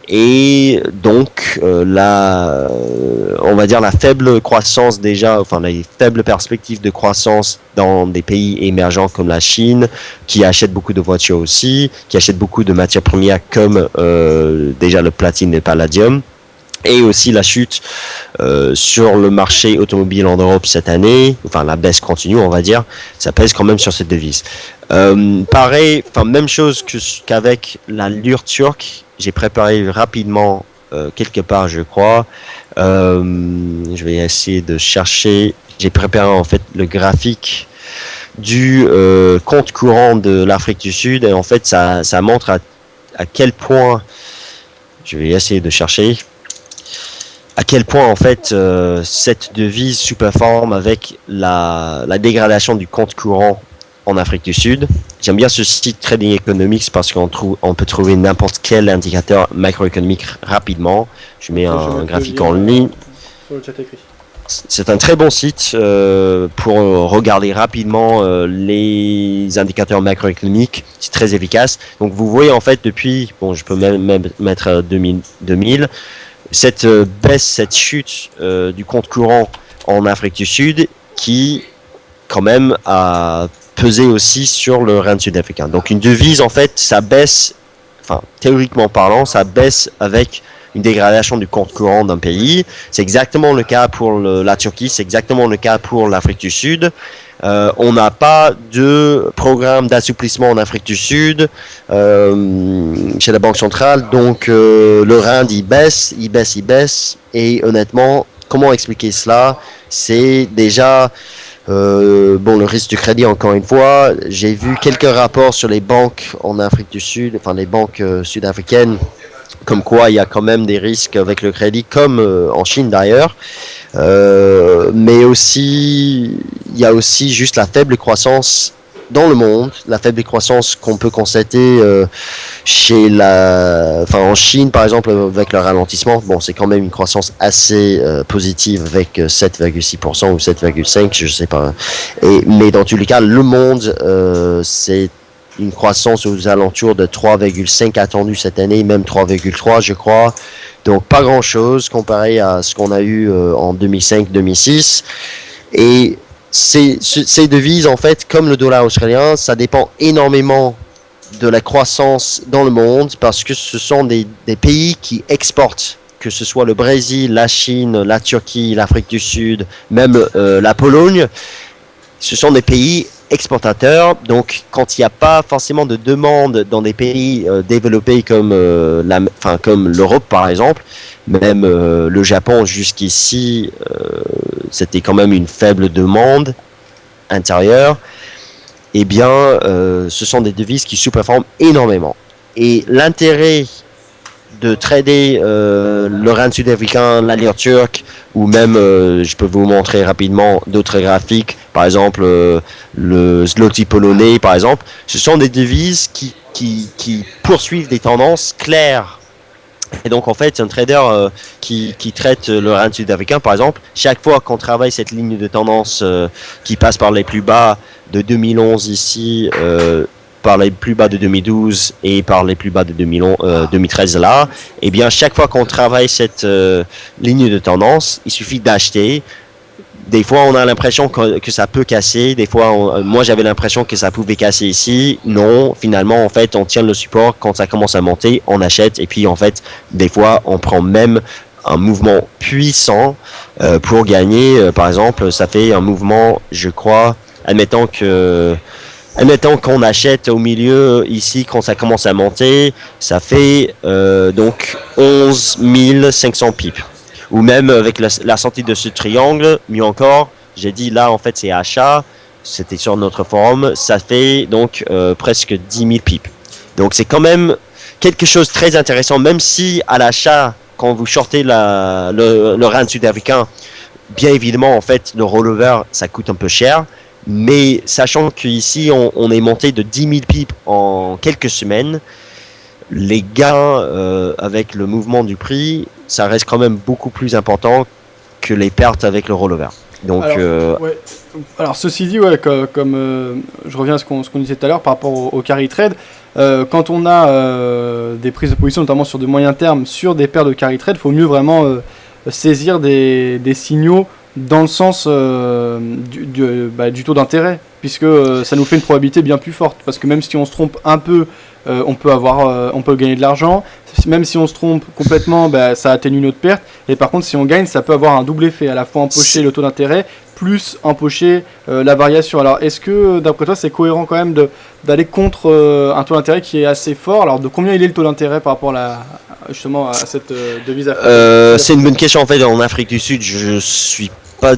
Et donc on va dire la faible croissance déjà, enfin les faibles perspectives de croissance dans des pays émergents comme la Chine, qui achètent beaucoup de voitures aussi, qui achètent beaucoup de matières premières comme déjà le platine et le palladium. Et aussi la chute sur le marché automobile en Europe cette année, enfin la baisse continue on va dire, ça pèse quand même sur cette devise. Pareil, enfin même chose qu'avec la lire turque, j'ai préparé rapidement quelque part je crois, je vais essayer de chercher, j'ai préparé en fait le graphique du compte courant de l'Afrique du Sud, et en fait ça montre à quel point, je vais essayer de chercher, à quel point en fait cette devise sous-performe avec la dégradation du compte courant en Afrique du Sud. J'aime bien ce site Trading Economics parce qu'on peut trouver n'importe quel indicateur macroéconomique rapidement. Je mets un graphique en ligne. Sur le chat écrit. C'est un très bon site pour regarder rapidement les indicateurs macroéconomiques. C'est très efficace. Donc vous voyez en fait depuis, je peux même mettre 2000, cette baisse, cette chute du compte courant en Afrique du Sud qui quand même a pesé aussi sur le rand sud-africain. Donc une devise en fait, ça baisse, enfin théoriquement parlant, ça baisse avec une dégradation du compte courant d'un pays. C'est exactement le cas pour la Turquie, c'est exactement le cas pour l'Afrique du Sud. On n'a pas de programme d'assouplissement en Afrique du Sud chez la Banque centrale, donc le rand il baisse, et honnêtement, comment expliquer cela? C'est déjà le risque du crédit, encore une fois. J'ai vu quelques rapports sur les banques en Afrique du Sud, enfin les banques sud-africaines, comme quoi il y a quand même des risques avec le crédit, comme en Chine d'ailleurs. Mais aussi, il y a aussi juste la faible croissance dans le monde, la faible croissance qu'on peut constater en Chine par exemple avec le ralentissement, bon c'est quand même une croissance assez positive avec 7,6% ou 7,5%, je sais pas. Mais dans tous les cas, le monde c'est une croissance aux alentours de 3,5 attendue cette année, même 3,3 je crois. Donc pas grand chose comparé à ce qu'on a eu en 2005-2006. Et ces devises, en fait, comme le dollar australien, ça dépend énormément de la croissance dans le monde parce que ce sont des pays qui exportent, que ce soit le Brésil, la Chine, la Turquie, l'Afrique du Sud, même la Pologne. Ce sont des pays exportateurs, donc quand il n'y a pas forcément de demande dans des pays développés comme l'Europe par exemple, même le Japon jusqu'ici, c'était quand même une faible demande intérieure, eh bien ce sont des devises qui sous-performent énormément. Et l'intérêt de trader le rand sud-africain, la lire turque, ou même, je peux vous montrer rapidement d'autres graphiques, par exemple le zloty polonais, par exemple, ce sont des devises qui poursuivent des tendances claires. Et donc en fait, un trader qui traite le rand sud-africain, par exemple, chaque fois qu'on travaille cette ligne de tendance qui passe par les plus bas de 2011 ici, par les plus bas de 2012 et par les plus bas de 2013 là, et bien chaque fois qu'on travaille cette ligne de tendance, il suffit d'acheter. Des fois on a l'impression que ça peut casser, des fois moi j'avais l'impression que ça pouvait casser ici, non, finalement en fait on tient le support, quand ça commence à monter on achète, et puis en fait des fois on prend même un mouvement puissant pour gagner. Par exemple ça fait un mouvement, je crois, admettons qu'on achète au milieu ici, quand ça commence à monter, ça fait donc 11 500 pips. Ou même avec la sortie de ce triangle, mieux encore, j'ai dit là en fait c'est achat, c'était sur notre forum, ça fait donc presque 10 000 pips. Donc c'est quand même quelque chose de très intéressant, même si à l'achat, quand vous shortez le rand sud-africain, bien évidemment en fait le rollover ça coûte un peu cher. Mais sachant qu'ici on est monté de 10 000 pips en quelques semaines, les gains avec le mouvement du prix, ça reste quand même beaucoup plus important que les pertes avec le rollover. Donc, alors ceci dit, comme je reviens à ce qu'on disait tout à l'heure par rapport au carry trade, quand on a des prises de position, notamment sur de moyen terme, sur des paires de carry trade, il faut mieux vraiment saisir des signaux dans le sens du taux d'intérêt, puisque ça nous fait une probabilité bien plus forte, parce que même si on se trompe un peu, on peut gagner de l'argent, même si on se trompe complètement, ça atténue notre perte, et par contre si on gagne, ça peut avoir un double effet, à la fois empocher le taux d'intérêt, plus empocher la variation. Alors est-ce que d'après toi c'est cohérent quand même d'aller contre un taux d'intérêt qui est assez fort? Alors de combien il est le taux d'intérêt par rapport justement à cette devise africaine? C'est une bonne question. En fait, en Afrique du Sud, je sais pas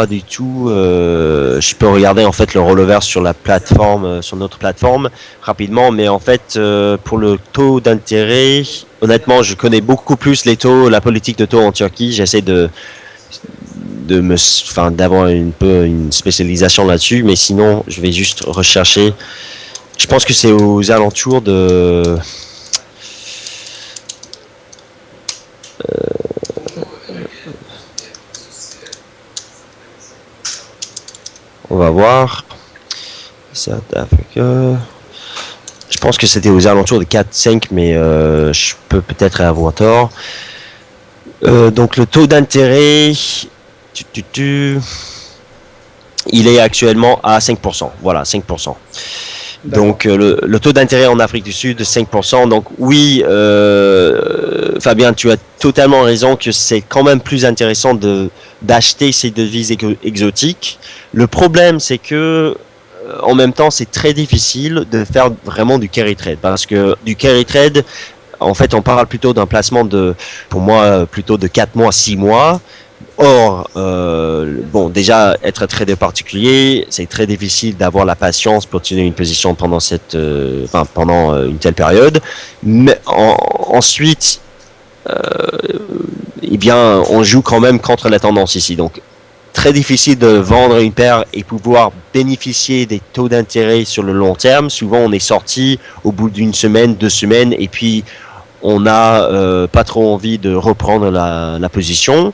du tout. Je peux regarder en fait le rollover sur la plateforme, sur notre plateforme rapidement, mais en fait pour le taux d'intérêt, honnêtement, je connais beaucoup plus les taux, la politique de taux en Turquie. J'essaie d'avoir une spécialisation là-dessus, mais sinon, je vais juste rechercher. Je pense que c'est aux alentours de on va voir. South Africa. Je pense que c'était aux alentours de 4-5, mais je peux peut-être avoir tort. Donc le taux d'intérêt, il est actuellement à 5%. Voilà, 5%. Donc le taux d'intérêt en Afrique du Sud, 5%. Donc oui, Fabien, tu as totalement raison que c'est quand même plus intéressant d'acheter ces devises exotiques. Le problème, c'est que en même temps, c'est très difficile de faire vraiment du carry trade, parce que du carry trade, en fait, on parle plutôt d'un placement pour moi, plutôt de 4 mois, 6 mois. Or, déjà, être trader particulier, c'est très difficile d'avoir la patience pour tenir une position pendant une telle période. Mais ensuite, on joue quand même contre la tendance ici. Donc, très difficile de vendre une paire et pouvoir bénéficier des taux d'intérêt sur le long terme. Souvent, on est sorti au bout d'une semaine, 2 semaines, et puis on n'a pas trop envie de reprendre la position.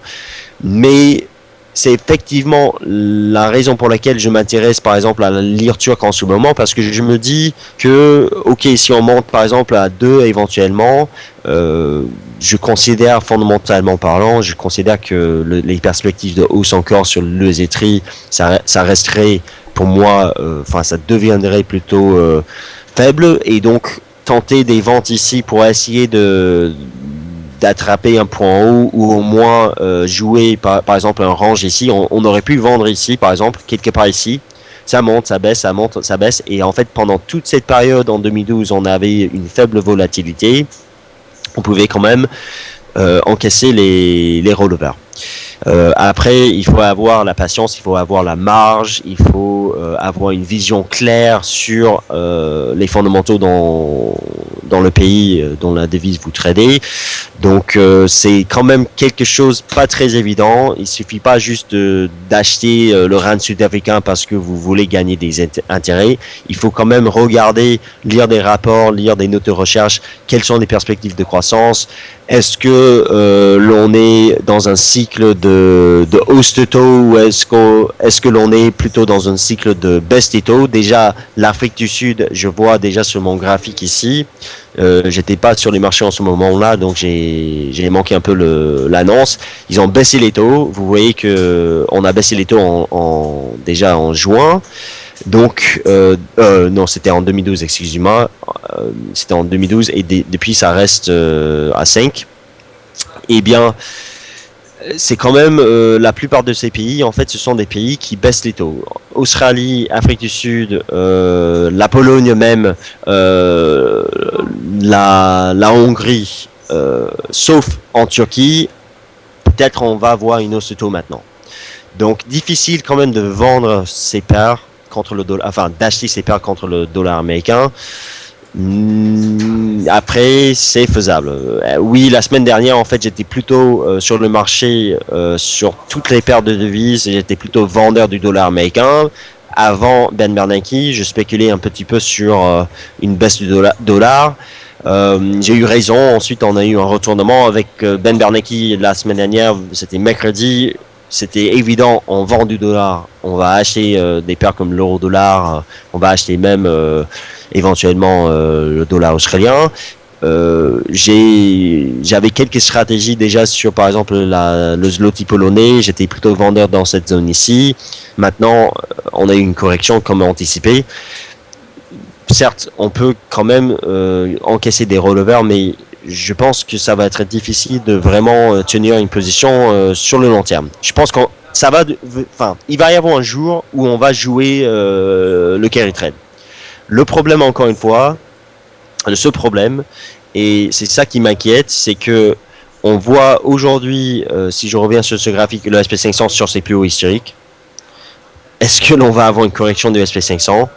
Mais c'est effectivement la raison pour laquelle je m'intéresse par exemple à la lire turque en ce moment, parce que je me dis que, ok, si on monte par exemple à 2 éventuellement, je considère fondamentalement parlant, je considère que les perspectives de hausse encore sur l'USD, ça resterait pour moi, ça deviendrait plutôt faible, et donc tenter des ventes ici pour essayer d'attraper un point haut, ou au moins jouer par exemple un range ici. On aurait pu vendre ici par exemple, quelque part ici, ça monte, ça baisse, ça monte, ça baisse, et en fait pendant toute cette période en 2012 on avait une faible volatilité, on pouvait quand même encaisser les rollovers. Après, il faut avoir la patience, il faut avoir la marge, il faut avoir une vision claire sur les fondamentaux dans le pays dont la devise vous tradez. Donc c'est quand même quelque chose pas très évident. Il suffit pas juste d'acheter le rand sud-africain parce que vous voulez gagner des intérêts. Il faut quand même regarder, lire des rapports, lire des notes de recherche, quelles sont les perspectives de croissance. Est-ce que l'on est dans un cycle de hausse de taux, ou est-ce que l'on est plutôt dans un cycle de baisse des taux? Déjà, l'Afrique du Sud, je vois déjà sur mon graphique ici, j'étais pas sur les marchés en ce moment-là, donc j'ai manqué un peu l'annonce. Ils ont baissé les taux. Vous voyez que on a baissé les taux déjà en juin. Donc, non, c'était en 2012, excusez-moi. C'était en 2012, et depuis ça reste à 5. Eh bien, c'est quand même la plupart de ces pays, en fait, ce sont des pays qui baissent les taux. Australie, Afrique du Sud, la Pologne même, la Hongrie, sauf en Turquie, peut-être on va avoir une hausse de taux maintenant. Donc, difficile quand même de vendre ces paires contre le dollar, enfin d'acheter ces paires contre le dollar américain. Après, c'est faisable. Oui, la semaine dernière, en fait, j'étais plutôt sur le marché, sur toutes les paires de devises, j'étais plutôt vendeur du dollar américain. Avant Ben Bernanke, je spéculais un petit peu sur une baisse du dollar. J'ai eu raison. Ensuite, on a eu un retournement avec Ben Bernanke la semaine dernière. C'était mercredi. C'était évident, on vend du dollar, on va acheter des paires comme l'euro-dollar, on va acheter même éventuellement le dollar australien. J'avais quelques stratégies déjà sur par exemple le zloty polonais, j'étais plutôt vendeur dans cette zone ici. Maintenant, on a eu une correction comme anticipé. Certes, on peut quand même encaisser des rollovers, mais je pense que ça va être difficile de vraiment tenir une position sur le long terme. Je pense qu'il va y avoir un jour où on va jouer le carry trade. Le problème, encore une fois, et c'est ça qui m'inquiète, c'est que on voit aujourd'hui, si je reviens sur ce graphique, le SP500 sur ses plus hauts historiques. Est-ce que l'on va avoir une correction du SP500?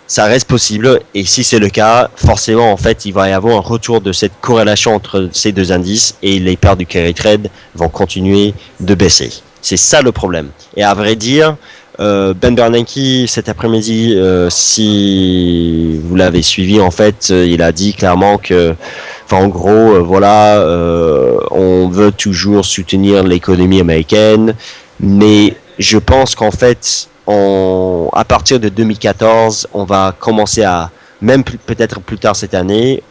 Ça reste possible, et si c'est le cas, forcément, en fait, il va y avoir un retour de cette corrélation entre ces deux indices, et les paires du carry trade vont continuer de baisser. C'est ça le problème. Et à vrai dire, Ben Bernanke, cet après-midi, si vous l'avez suivi, en fait, il a dit clairement que, en gros, on veut toujours soutenir l'économie américaine, mais je pense qu'en fait, à partir de 2014, on va commencer à, même peut-être plus tard cette année,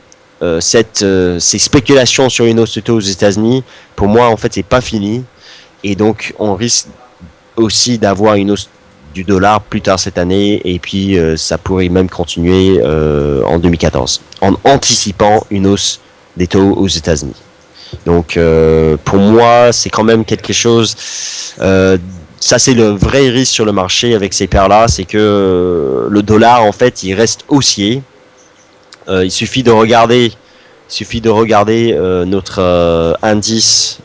ces spéculations sur une hausse de taux aux États-Unis, pour moi, en fait, c'est pas fini. Et donc, on risque aussi d'avoir une hausse du dollar plus tard cette année, et puis ça pourrait même continuer en 2014, en anticipant une hausse des taux aux États-Unis. Donc, pour moi, c'est quand même quelque chose... ça, c'est le vrai risque sur le marché avec ces paires-là, c'est que le dollar, en fait, il reste haussier. Il suffit de regarder notre indice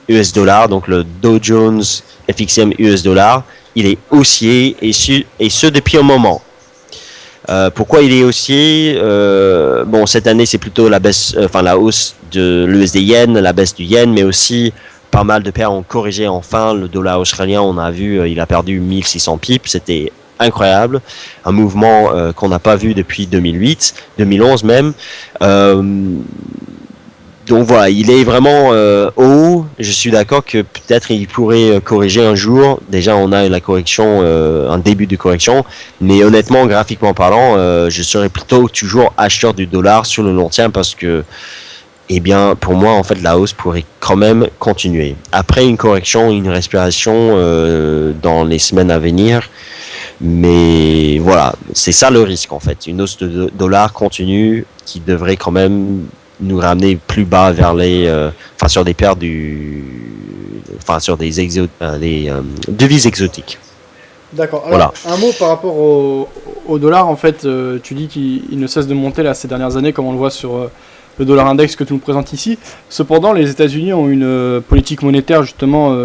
US dollar, donc le Dow Jones FXM US dollar. Il est haussier, et ce depuis un moment. Pourquoi il est haussier? Cette année, c'est plutôt la hausse de l'USD yen, la baisse du yen, mais aussi pas mal de paires ont corrigé enfin. Le dollar australien, on a vu, il a perdu 1600 pips. C'était incroyable. Un mouvement qu'on n'a pas vu depuis 2008, 2011 même. Donc voilà, il est vraiment haut. Je suis d'accord que peut-être il pourrait corriger un jour. Déjà, on a la correction, un début de correction. Mais honnêtement, graphiquement parlant, je serais plutôt toujours acheteur du dollar sur le long terme parce que, eh bien, pour moi, en fait, la hausse pourrait quand même continuer. Après une correction, une respiration dans les semaines à venir. Mais voilà, c'est ça le risque en fait. Une hausse de dollar continue qui devrait quand même nous ramener plus bas vers sur des paires sur des devises exotiques. D'accord. Alors, voilà. Un mot par rapport au dollar, en fait, tu dis qu'il ne cesse de monter là ces dernières années, comme on le voit sur le dollar index que tu nous présentes ici. Cependant, les États-Unis ont une politique monétaire justement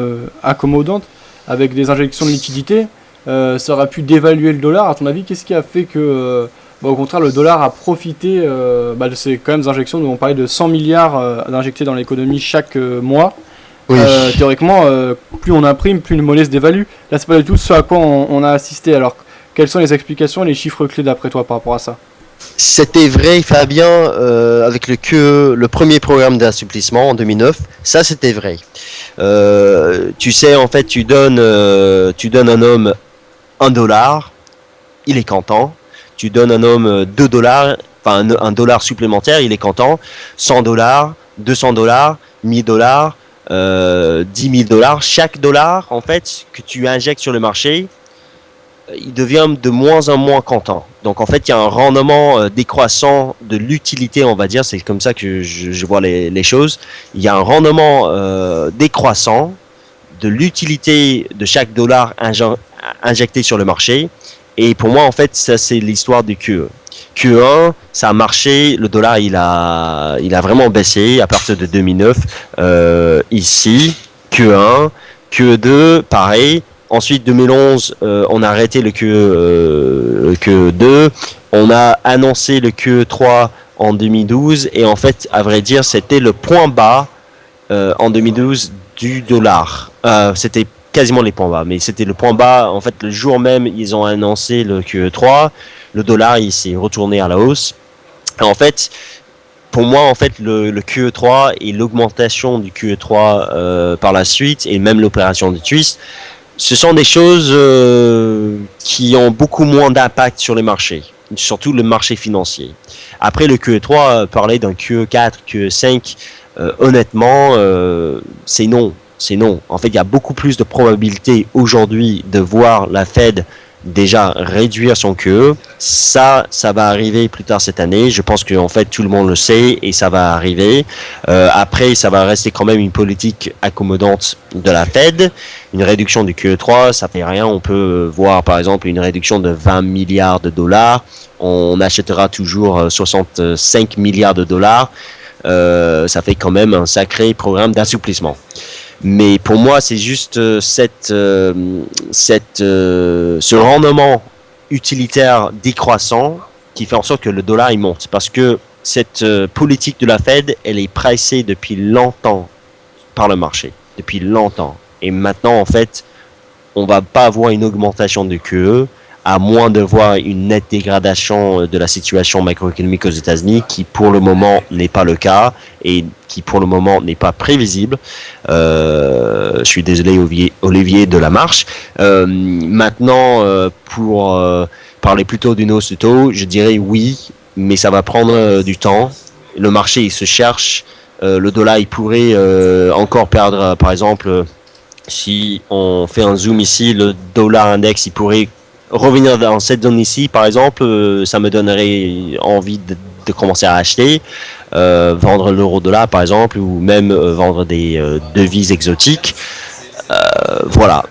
accommodante, avec des injections de liquidités. Ça aurait pu dévaluer le dollar. À ton avis, qu'est-ce qui a fait que, au contraire, le dollar a profité de ces quand même injections? Nous on parlait de 100 milliards d'injectés dans l'économie chaque mois. Oui. Théoriquement, plus on imprime, plus une monnaie se dévalue. Là, c'est pas du tout ce à quoi on a assisté. Alors, quelles sont les explications et les chiffres clés d'après toi par rapport à ça? C'était vrai, Fabien, avec le premier programme d'assouplissement en 2009. Ça, c'était vrai. Tu sais, en fait, tu donnes un homme $1, il est content. Tu donnes un homme $2, enfin un dollar supplémentaire, il est content. $100, $200, $1000, $10,000. Chaque dollar, en fait, que tu injectes sur le marché, il devient de moins en moins content. Donc, en fait, il y a un rendement décroissant de l'utilité, on va dire. C'est comme ça que je vois les choses. Il y a un rendement décroissant de l'utilité de chaque dollar injecté sur le marché. Et pour moi, en fait, ça, c'est l'histoire du QE. QE1, ça a marché, le dollar, il a vraiment baissé à partir de 2009. Ici, QE1, QE2, pareil. Ensuite, 2011, on a arrêté le QE2. On a annoncé le QE3 en 2012. Et en fait, à vrai dire, c'était le point bas en 2012 du dollar. C'était quasiment les points bas, mais c'était le point bas. En fait, le jour même, ils ont annoncé le QE3. Le dollar, il s'est retourné à la hausse. Et en fait, pour moi, en fait, le QE3 et l'augmentation du QE3 par la suite, et même l'opération de twist, ce sont des choses qui ont beaucoup moins d'impact sur les marchés, surtout le marché financier. Après, le QE3, parler d'un QE4, QE5, honnêtement, c'est non. C'est non. En fait, il y a beaucoup plus de probabilité aujourd'hui de voir la Fed déjà réduire son QE. Ça va arriver plus tard cette année. Je pense que en fait tout le monde le sait et ça va arriver. Après, ça va rester quand même une politique accommodante de la Fed. Une réduction du QE3, ça fait rien. On peut voir par exemple une réduction de 20 milliards de dollars. On achètera toujours 65 milliards de dollars. Ça fait quand même un sacré programme d'assouplissement. Mais pour moi, c'est juste ce rendement utilitaire décroissant qui fait en sorte que le dollar il monte. Parce que cette politique de la Fed, elle est pricée depuis longtemps par le marché. Depuis longtemps. Et maintenant, en fait, on va pas avoir une augmentation de QE, à moins de voir une nette dégradation de la situation macroéconomique aux États-Unis, qui pour le moment n'est pas le cas et qui pour le moment n'est pas prévisible. Je suis désolé, Olivier de la Marche. Maintenant, pour parler plutôt d'une hausse de taux, je dirais oui, mais ça va prendre du temps. Le marché, il se cherche. Le dollar, il pourrait encore perdre, par exemple, si on fait un zoom ici, le dollar index, il pourrait revenir dans cette zone ici, par exemple, ça me donnerait envie de commencer à acheter, vendre l'euro-dollar, par exemple, ou même vendre des devises exotiques. Voilà.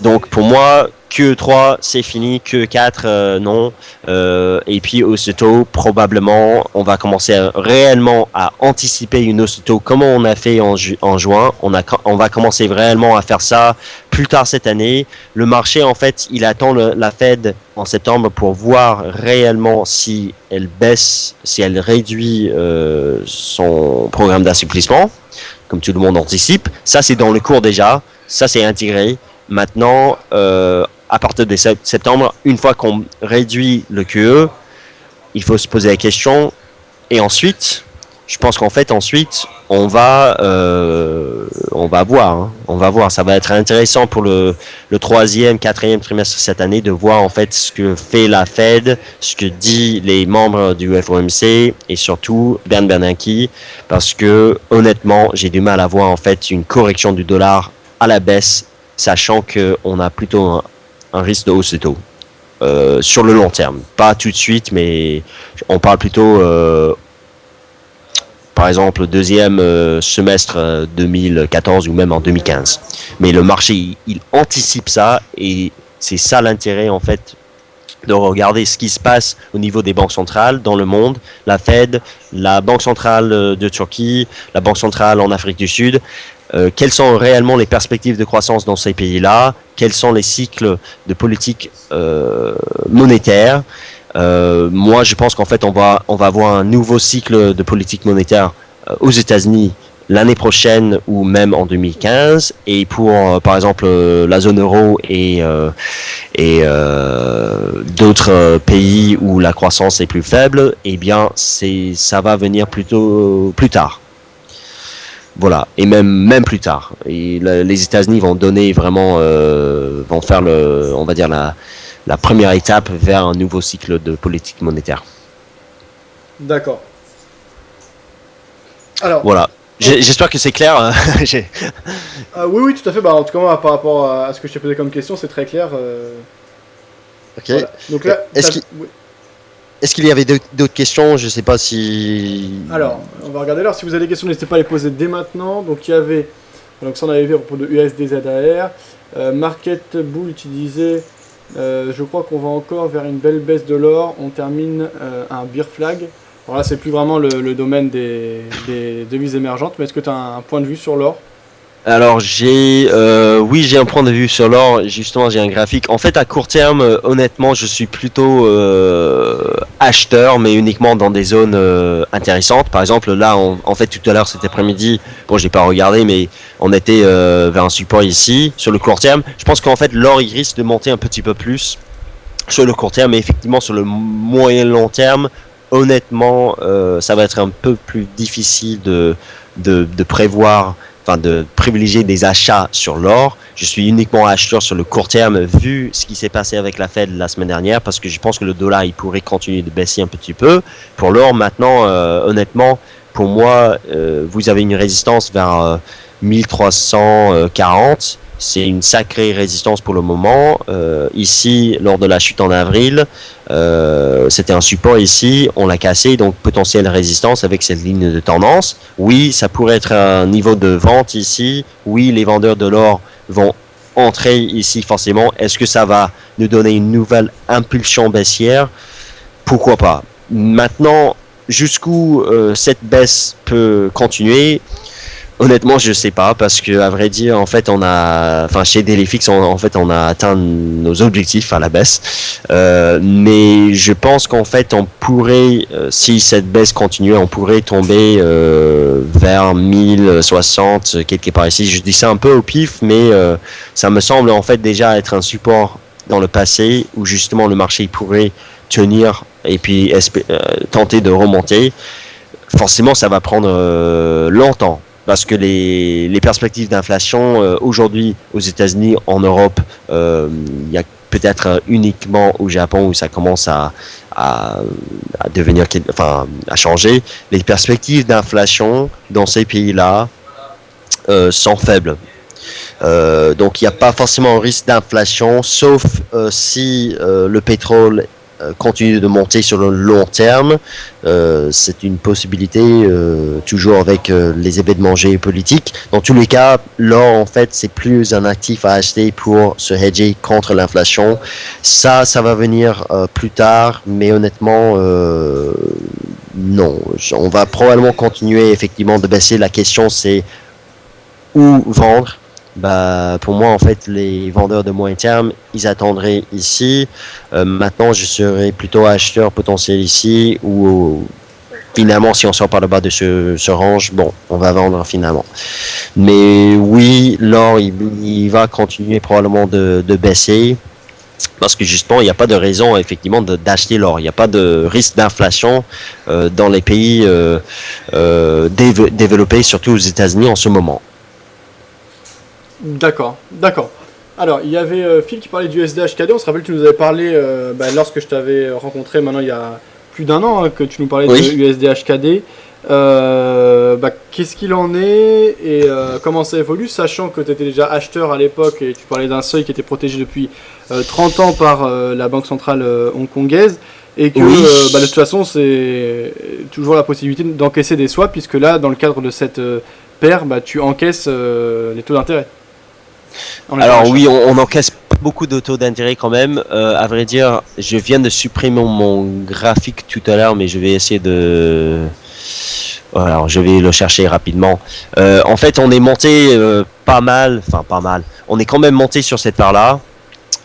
Donc, pour moi, QE3, c'est fini. QE4, non. Et puis, hausse de taux, probablement, on va commencer réellement à anticiper une hausse de taux comme on a fait en juin. On va commencer réellement à faire ça plus tard cette année. Le marché, en fait, il attend la Fed en septembre pour voir réellement si elle baisse, si elle réduit son programme d'assouplissement. comme tout le monde anticipe. Ça, c'est dans le cours déjà. Ça, c'est intégré. Maintenant, à partir de septembre, une fois qu'on réduit le QE, il faut se poser la question. Et ensuite, je pense qu'en fait, ensuite, on va voir. Hein. On va voir. Ça va être intéressant pour le troisième, quatrième trimestre cette année de voir en fait ce que fait la Fed, ce que dit les membres du FOMC et surtout Bernanke, parce que honnêtement, j'ai du mal à voir en fait une correction du dollar à la baisse, sachant qu'on a plutôt un risque de hausse de taux. Sur le long terme, pas tout de suite, mais on parle plutôt par exemple le deuxième semestre 2014 ou même en 2015. Mais le marché, il anticipe ça et c'est ça l'intérêt en fait de regarder ce qui se passe au niveau des banques centrales dans le monde, la Fed, la Banque centrale de Turquie, la Banque centrale en Afrique du Sud. Quelles sont réellement les perspectives de croissance dans ces pays-là? Quels sont les cycles de politique monétaire? Moi, je pense qu'en fait, on va avoir un nouveau cycle de politique monétaire aux États-Unis l'année prochaine ou même en 2015. Et pour, par exemple, la zone euro et d'autres pays où la croissance est plus faible, eh bien, ça va venir plutôt plus tard. Voilà, et même plus tard. Et les États-Unis vont donner vraiment, vont faire on va dire la première étape vers un nouveau cycle de politique monétaire. D'accord. Alors. Voilà. J'espère que c'est clair. Oui, tout à fait. Bah, en tout cas, moi, par rapport à ce que je t'ai posé comme question, c'est très clair. Ok. Voilà. Donc là, est-ce qu'il y avait d'autres questions? Je ne sais pas si... Alors, on va regarder là. Si vous avez des questions, n'hésitez pas à les poser dès maintenant. Donc, il y avait... Donc, ça, on avait vu à propos de USDZAR. Market Bull qui disait... je crois qu'on va encore vers une belle baisse de l'or. On termine un bear flag. Alors là, c'est plus vraiment le domaine des devises émergentes. Mais est-ce que tu as un point de vue sur l'or? Alors j'ai un point de vue sur l'or. Justement, j'ai un graphique. En fait, à court terme, honnêtement, je suis plutôt acheteur, mais uniquement dans des zones intéressantes. Par exemple, là, en fait, tout à l'heure, cet après-midi, bon, j'ai pas regardé, mais on était vers un support ici sur le court terme. Je pense qu'en fait, l'or il risque de monter un petit peu plus sur le court terme, mais effectivement sur le moyen long terme, honnêtement, ça va être un peu plus difficile de prévoir. Enfin, de privilégier des achats sur l'or. Je suis uniquement acheteur sur le court terme vu ce qui s'est passé avec la Fed la semaine dernière parce que je pense que le dollar il pourrait continuer de baisser un petit peu. Pour l'or maintenant, honnêtement, pour moi, vous avez une résistance vers 1340. C'est une sacrée résistance pour le moment. Ici, lors de la chute en avril, c'était un support ici, on l'a cassé, donc potentielle résistance avec cette ligne de tendance. Oui, ça pourrait être un niveau de vente ici. Oui, les vendeurs de l'or vont entrer ici forcément. Est-ce que ça va nous donner une nouvelle impulsion baissière? Pourquoi pas? Maintenant, jusqu'où cette baisse peut continuer? Honnêtement, je sais pas parce que à vrai dire, en fait, chez Dailyfix, en fait, on a atteint nos objectifs à la baisse. Mais je pense qu'en fait, on pourrait, si cette baisse continuait, on pourrait tomber vers 1060 quelque part ici. Je dis ça un peu au pif, mais ça me semble en fait déjà être un support dans le passé où justement le marché pourrait tenir et puis tenter de remonter. Forcément, ça va prendre longtemps. Parce que les perspectives d'inflation aujourd'hui aux États-Unis, en Europe, il y a peut-être uniquement au Japon où ça commence à devenir, à changer. Les perspectives d'inflation dans ces pays-là sont faibles. Donc il n'y a pas forcément un risque d'inflation, sauf si le pétrole continue de monter sur le long terme. C'est une possibilité toujours avec les événements géopolitiques. Dans tous les cas, l'or en fait c'est plus un actif à acheter pour se hedger contre l'inflation. Ça va venir plus tard, mais honnêtement non. On va probablement continuer effectivement de baisser. La question c'est où vendre. Pour moi en fait les vendeurs de moyen terme ils attendraient ici. Maintenant je serais plutôt acheteur potentiel ici ou finalement, si on sort par le bas de ce range, bon, on va vendre finalement. Mais oui, l'or, il va continuer probablement de baisser. Parce que justement, il n'y a pas de raison effectivement d'acheter l'or. Il n'y a pas de risque d'inflation dans les pays développés, surtout aux États-Unis en ce moment. D'accord. Alors, il y avait Phil qui parlait du USD-HKD. On se rappelle que tu nous avais parlé lorsque je t'avais rencontré, maintenant il y a plus d'un an, que tu nous parlais de USD-HKD. Qu'est-ce qu'il en est et comment ça évolue, sachant que tu étais déjà acheteur à l'époque et tu parlais d'un seuil qui était protégé depuis 30 ans par la banque centrale hongkongaise et que de toute façon c'est toujours la possibilité d'encaisser des swaps, puisque là dans le cadre de cette paire tu encaisses les taux d'intérêt. Alors oui, on encaisse beaucoup de taux d'intérêt quand même. À vrai dire, je viens de supprimer mon graphique tout à l'heure, mais je vais essayer de... Alors, je vais le chercher rapidement. En fait, on est monté pas mal. On est quand même monté sur cette part-là.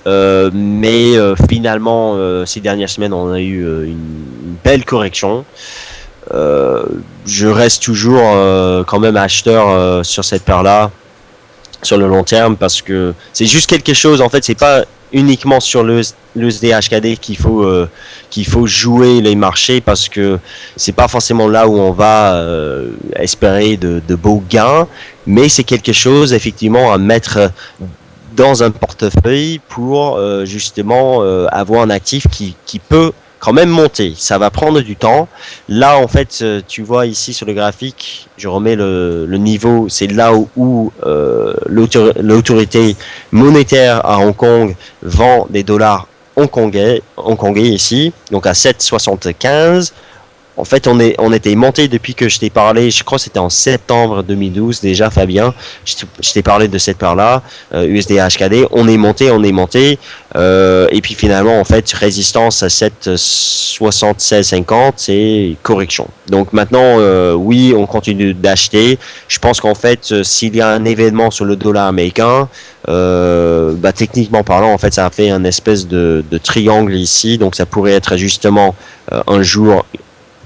Mais finalement, ces dernières semaines, on a eu une belle correction. Je reste toujours quand même acheteur sur cette paire-là, sur le long terme, parce que c'est juste quelque chose, en fait, c'est pas uniquement sur le USD-HKD qu'il faut jouer les marchés, parce que c'est pas forcément là où on va espérer de beaux gains, mais c'est quelque chose effectivement à mettre dans un portefeuille pour justement avoir un actif qui peut quand même monter. Ça va prendre du temps. Là, en fait, tu vois ici sur le graphique, je remets le niveau, c'est là où l'autorité monétaire à Hong Kong vend des dollars hongkongais ici, donc à 7,75. En fait, on était monté depuis que je t'ai parlé, je crois que c'était en septembre 2012 déjà, Fabien. Je t'ai parlé de cette paire-là, USD-HKD. On est monté. Et puis finalement, en fait, résistance à 7,7650 et correction. Donc maintenant, oui, on continue d'acheter. Je pense qu'en fait, s'il y a un événement sur le dollar américain, techniquement parlant, en fait, ça a fait un espèce de triangle ici. Donc ça pourrait être justement un jour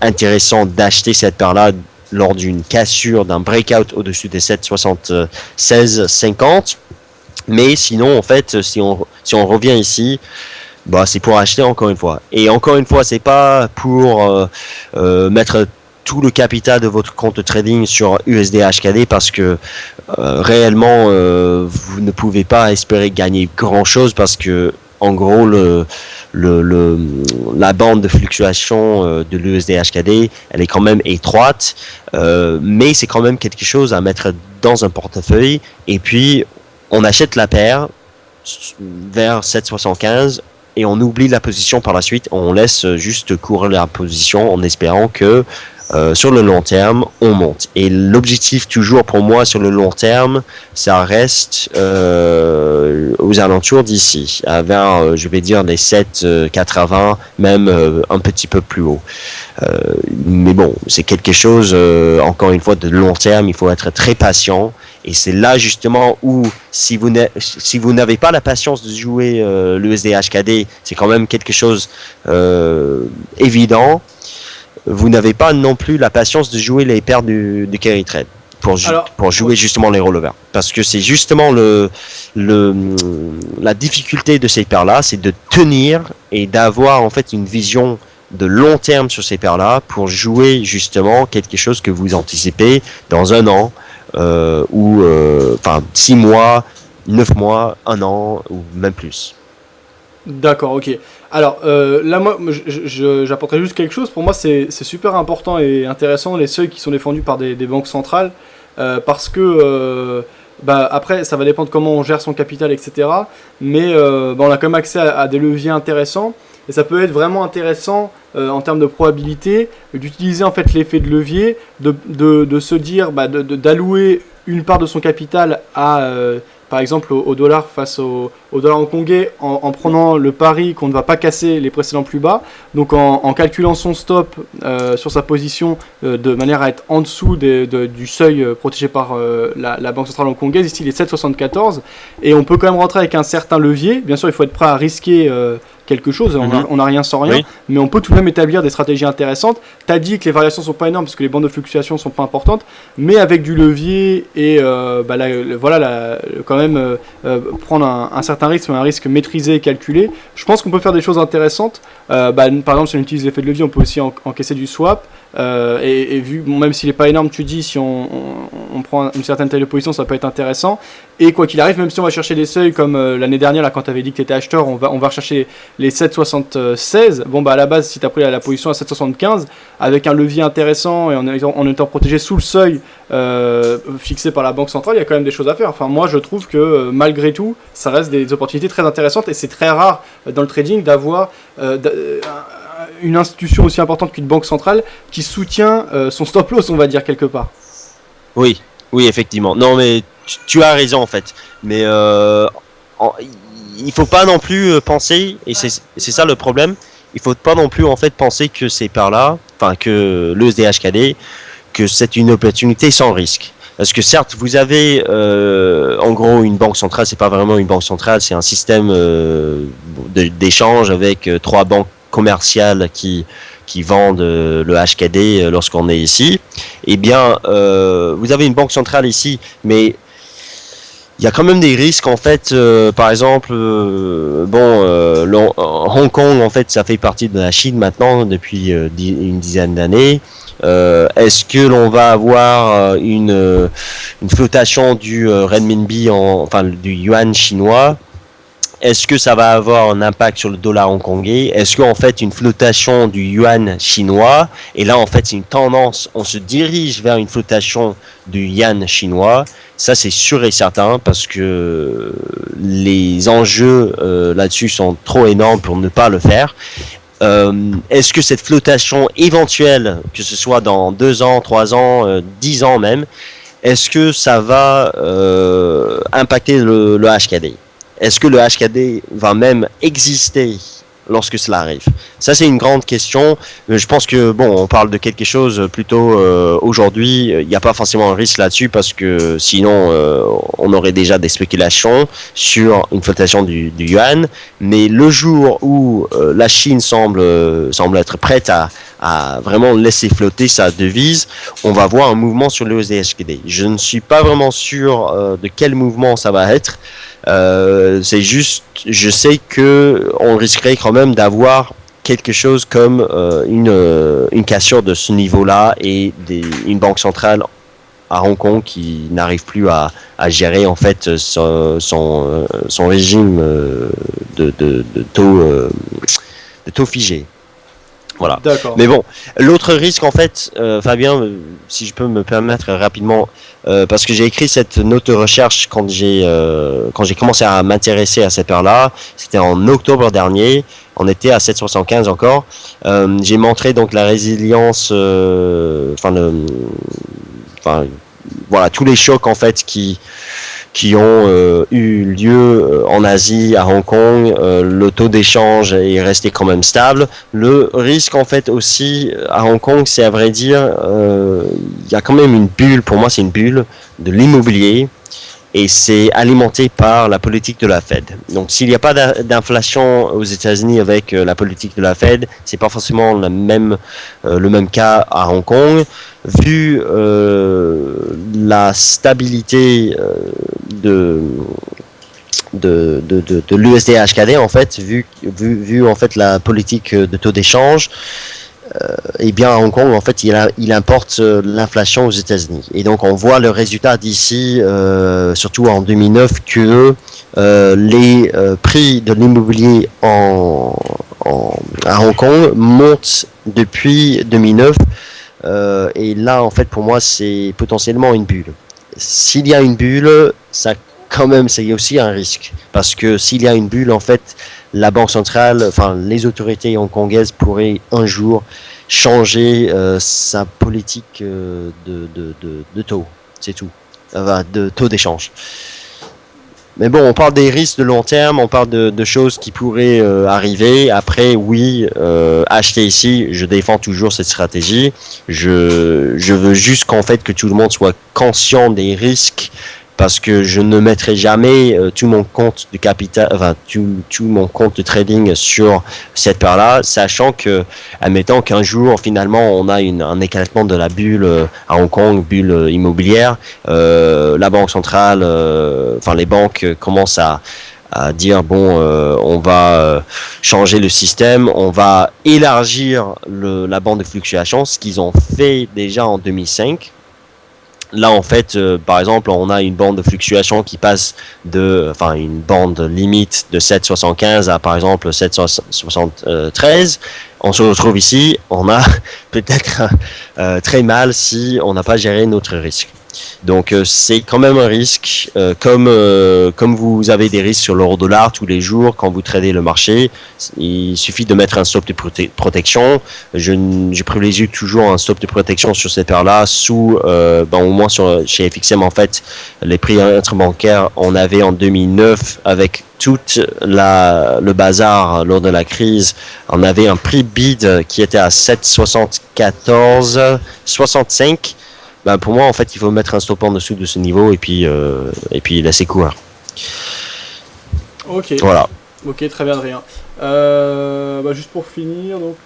intéressant d'acheter cette paire-là lors d'une cassure, d'un breakout au-dessus des 7,7650. Mais sinon, en fait, si on revient ici, c'est pour acheter encore une fois. Et encore une fois, c'est pas pour mettre tout le capital de votre compte trading sur USD-HKD, parce que réellement, vous ne pouvez pas espérer gagner grand-chose, parce que en gros, la bande de fluctuation de l'USD-HKD, elle est quand même étroite, mais c'est quand même quelque chose à mettre dans un portefeuille. Et puis, on achète la paire vers 7,75 et on oublie la position par la suite. On laisse juste courir la position en espérant que sur le long terme, on monte. Et l'objectif toujours pour moi sur le long terme, ça reste aux alentours d'ici, vers, je vais dire, les 7,80, même un petit peu plus haut. Mais bon, c'est quelque chose, encore une fois, de long terme. Il faut être très patient. Et c'est là justement où, si vous n'avez pas la patience de jouer l'USD-HKD, c'est quand même quelque chose évident. Vous n'avez pas non plus la patience de jouer les paires du carry trade pour jouer justement les rollovers. Parce que c'est justement la difficulté de ces paires-là, c'est de tenir et d'avoir en fait une vision de long terme sur ces paires-là pour jouer justement quelque chose que vous anticipez dans un an, ou 6 mois, 9 mois, 1 an ou même plus. D'accord, ok. Alors là, moi, j'apporterai juste quelque chose. Pour moi, c'est super important et intéressant les seuils qui sont défendus par des banques centrales, parce que après, ça va dépendre de comment on gère son capital, etc. Mais on a quand même accès à des leviers intéressants. Et ça peut être vraiment intéressant en termes de probabilité d'utiliser en fait l'effet de levier, de se dire d'allouer une part de son capital à par exemple au dollar face au dollar hongkongais, en prenant le pari qu'on ne va pas casser les précédents plus bas, donc en calculant son stop sur sa position de manière à être en dessous du seuil protégé par la Banque centrale hongkongaise, ici les 7,74, et on peut quand même rentrer avec un certain levier. Bien sûr, il faut être prêt à risquer quelque chose, on n'a rien sans rien, mais on peut tout de même établir des stratégies intéressantes. Tu as dit que les variations sont pas énormes parce que les bandes de fluctuation sont pas importantes, mais avec du levier et quand même prendre un certain risque, un risque maîtrisé et calculé, je pense qu'on peut faire des choses intéressantes. Par exemple, si on utilise l'effet de levier, on peut aussi encaisser du swap. Et vu, même s'il n'est pas énorme, tu dis, si on prend une certaine taille de position, ça peut être intéressant. Et quoi qu'il arrive, même si on va chercher des seuils comme l'année dernière, là, quand tu avais dit que tu étais acheteur, on va rechercher les 7,76. Bon, à la base, si tu as pris la position à 7,75, avec un levier intéressant et en étant protégé sous le seuil fixé par la Banque centrale, il y a quand même des choses à faire. Enfin, moi, je trouve que malgré tout, ça reste des opportunités très intéressantes et c'est très rare dans le trading d'avoir une institution aussi importante qu'une banque centrale qui soutient son stop loss, on va dire, quelque part. Oui, effectivement. Non, mais tu as raison, en fait. Mais il faut pas non plus penser, et c'est ça le problème, il faut pas non plus, en fait, penser que ces paires-là, enfin, que le SDHKD, que c'est une opportunité sans risque. Parce que certes, vous avez en gros une banque centrale, c'est pas vraiment une banque centrale, c'est un système d'échange avec 3 banques commerciales qui vendent le HKD lorsqu'on est ici. Eh bien, vous avez une banque centrale ici, mais il y a quand même des risques en fait. Par exemple, Hong Kong en fait, ça fait partie de la Chine maintenant depuis une dizaine d'années. Est-ce que l'on va avoir une flotation du renminbi, enfin du yuan chinois? Est-ce que ça va avoir un impact sur le dollar hongkongais? Est-ce qu'en fait une flotation du yuan chinois, et là en fait c'est une tendance, on se dirige vers une flotation du yuan chinois, ça c'est sûr et certain parce que les enjeux là-dessus sont trop énormes pour ne pas le faire. Est-ce que cette flotation éventuelle, que ce soit dans 2 ans, 3 ans, 10 ans même, est-ce que ça va impacter le HKD? Est-ce que le HKD va même exister lorsque cela arrive? Ça, c'est une grande question. Je pense que, on parle de quelque chose plutôt aujourd'hui. Il n'y a pas forcément un risque là-dessus parce que sinon, on aurait déjà des spéculations sur une flotation du yuan. Mais le jour où la Chine semble être prête à vraiment laisser flotter sa devise, on va voir un mouvement sur le USD-HKD. Je ne suis pas vraiment sûr de quel mouvement ça va être. C'est juste, je sais que on risquerait quand même d'avoir quelque chose comme une cassure de ce niveau-là et une banque centrale à Hong Kong qui n'arrive plus à gérer en fait son régime de taux figé. Voilà. D'accord. Mais bon, l'autre risque en fait, Fabien, si je peux me permettre rapidement, parce que j'ai écrit cette note de recherche quand j'ai commencé à m'intéresser à cette paire-là, c'était en octobre dernier, on était à 7,75 encore. J'ai montré donc la résilience, voilà tous les chocs en fait qui ont eu lieu en Asie, à Hong Kong. Le taux d'échange est resté quand même stable. Le risque en fait aussi à Hong Kong, c'est à vrai dire, il y a quand même une bulle, pour moi c'est une bulle de l'immobilier et c'est alimenté par la politique de la Fed. Donc s'il n'y a pas d'inflation aux États-Unis avec la politique de la Fed, c'est pas forcément le même cas à Hong Kong. Vu la stabilité de l'USD-HKD en fait, vu en fait la politique de taux d'échange, eh bien à Hong Kong en fait il importe l'inflation aux États-Unis et donc on voit le résultat d'ici surtout en 2009 que les prix de l'immobilier à Hong Kong montent depuis 2009 et là en fait pour moi c'est potentiellement une bulle. S'il y a une bulle, ça quand même c'est aussi un risque parce que s'il y a une bulle en fait la banque centrale, enfin les autorités hongkongaises pourraient un jour changer sa politique de taux, c'est tout, de taux d'échange. Mais bon, on parle des risques de long terme, on parle de choses qui pourraient arriver. Après, oui, acheter ici, je défends toujours cette stratégie. Je veux juste qu'en fait que tout le monde soit conscient des risques parce que je ne mettrai jamais tout mon compte de capital, enfin tout mon compte de trading sur cette paire-là, sachant que, admettons qu'un jour finalement on a un éclatement de la bulle à Hong Kong, bulle immobilière, la banque centrale, enfin les banques commencent à dire bon, on va changer le système, on va élargir la bande de fluctuation, ce qu'ils ont fait déjà en 2005. Là, en fait, par exemple, on a une bande de fluctuation qui passe une bande limite de 7,75 à, par exemple, 7,73. On se retrouve ici, on a peut-être très mal si on n'a pas géré notre risque. Donc c'est quand même un risque, comme vous avez des risques sur l'euro-dollar tous les jours quand vous tradez le marché, il suffit de mettre un stop de protection. Je privilégie toujours un stop de protection sur ces paires-là, au moins chez FXM en fait, les prix interbancaires, on avait en 2009 avec tout le bazar lors de la crise, on avait un prix bid qui était à 7,74, 65. Pour moi, en fait, il faut mettre un stop en dessous de ce niveau et puis laisser courir. Ok. Voilà. Ok, très bien, Adrien. Juste pour finir, donc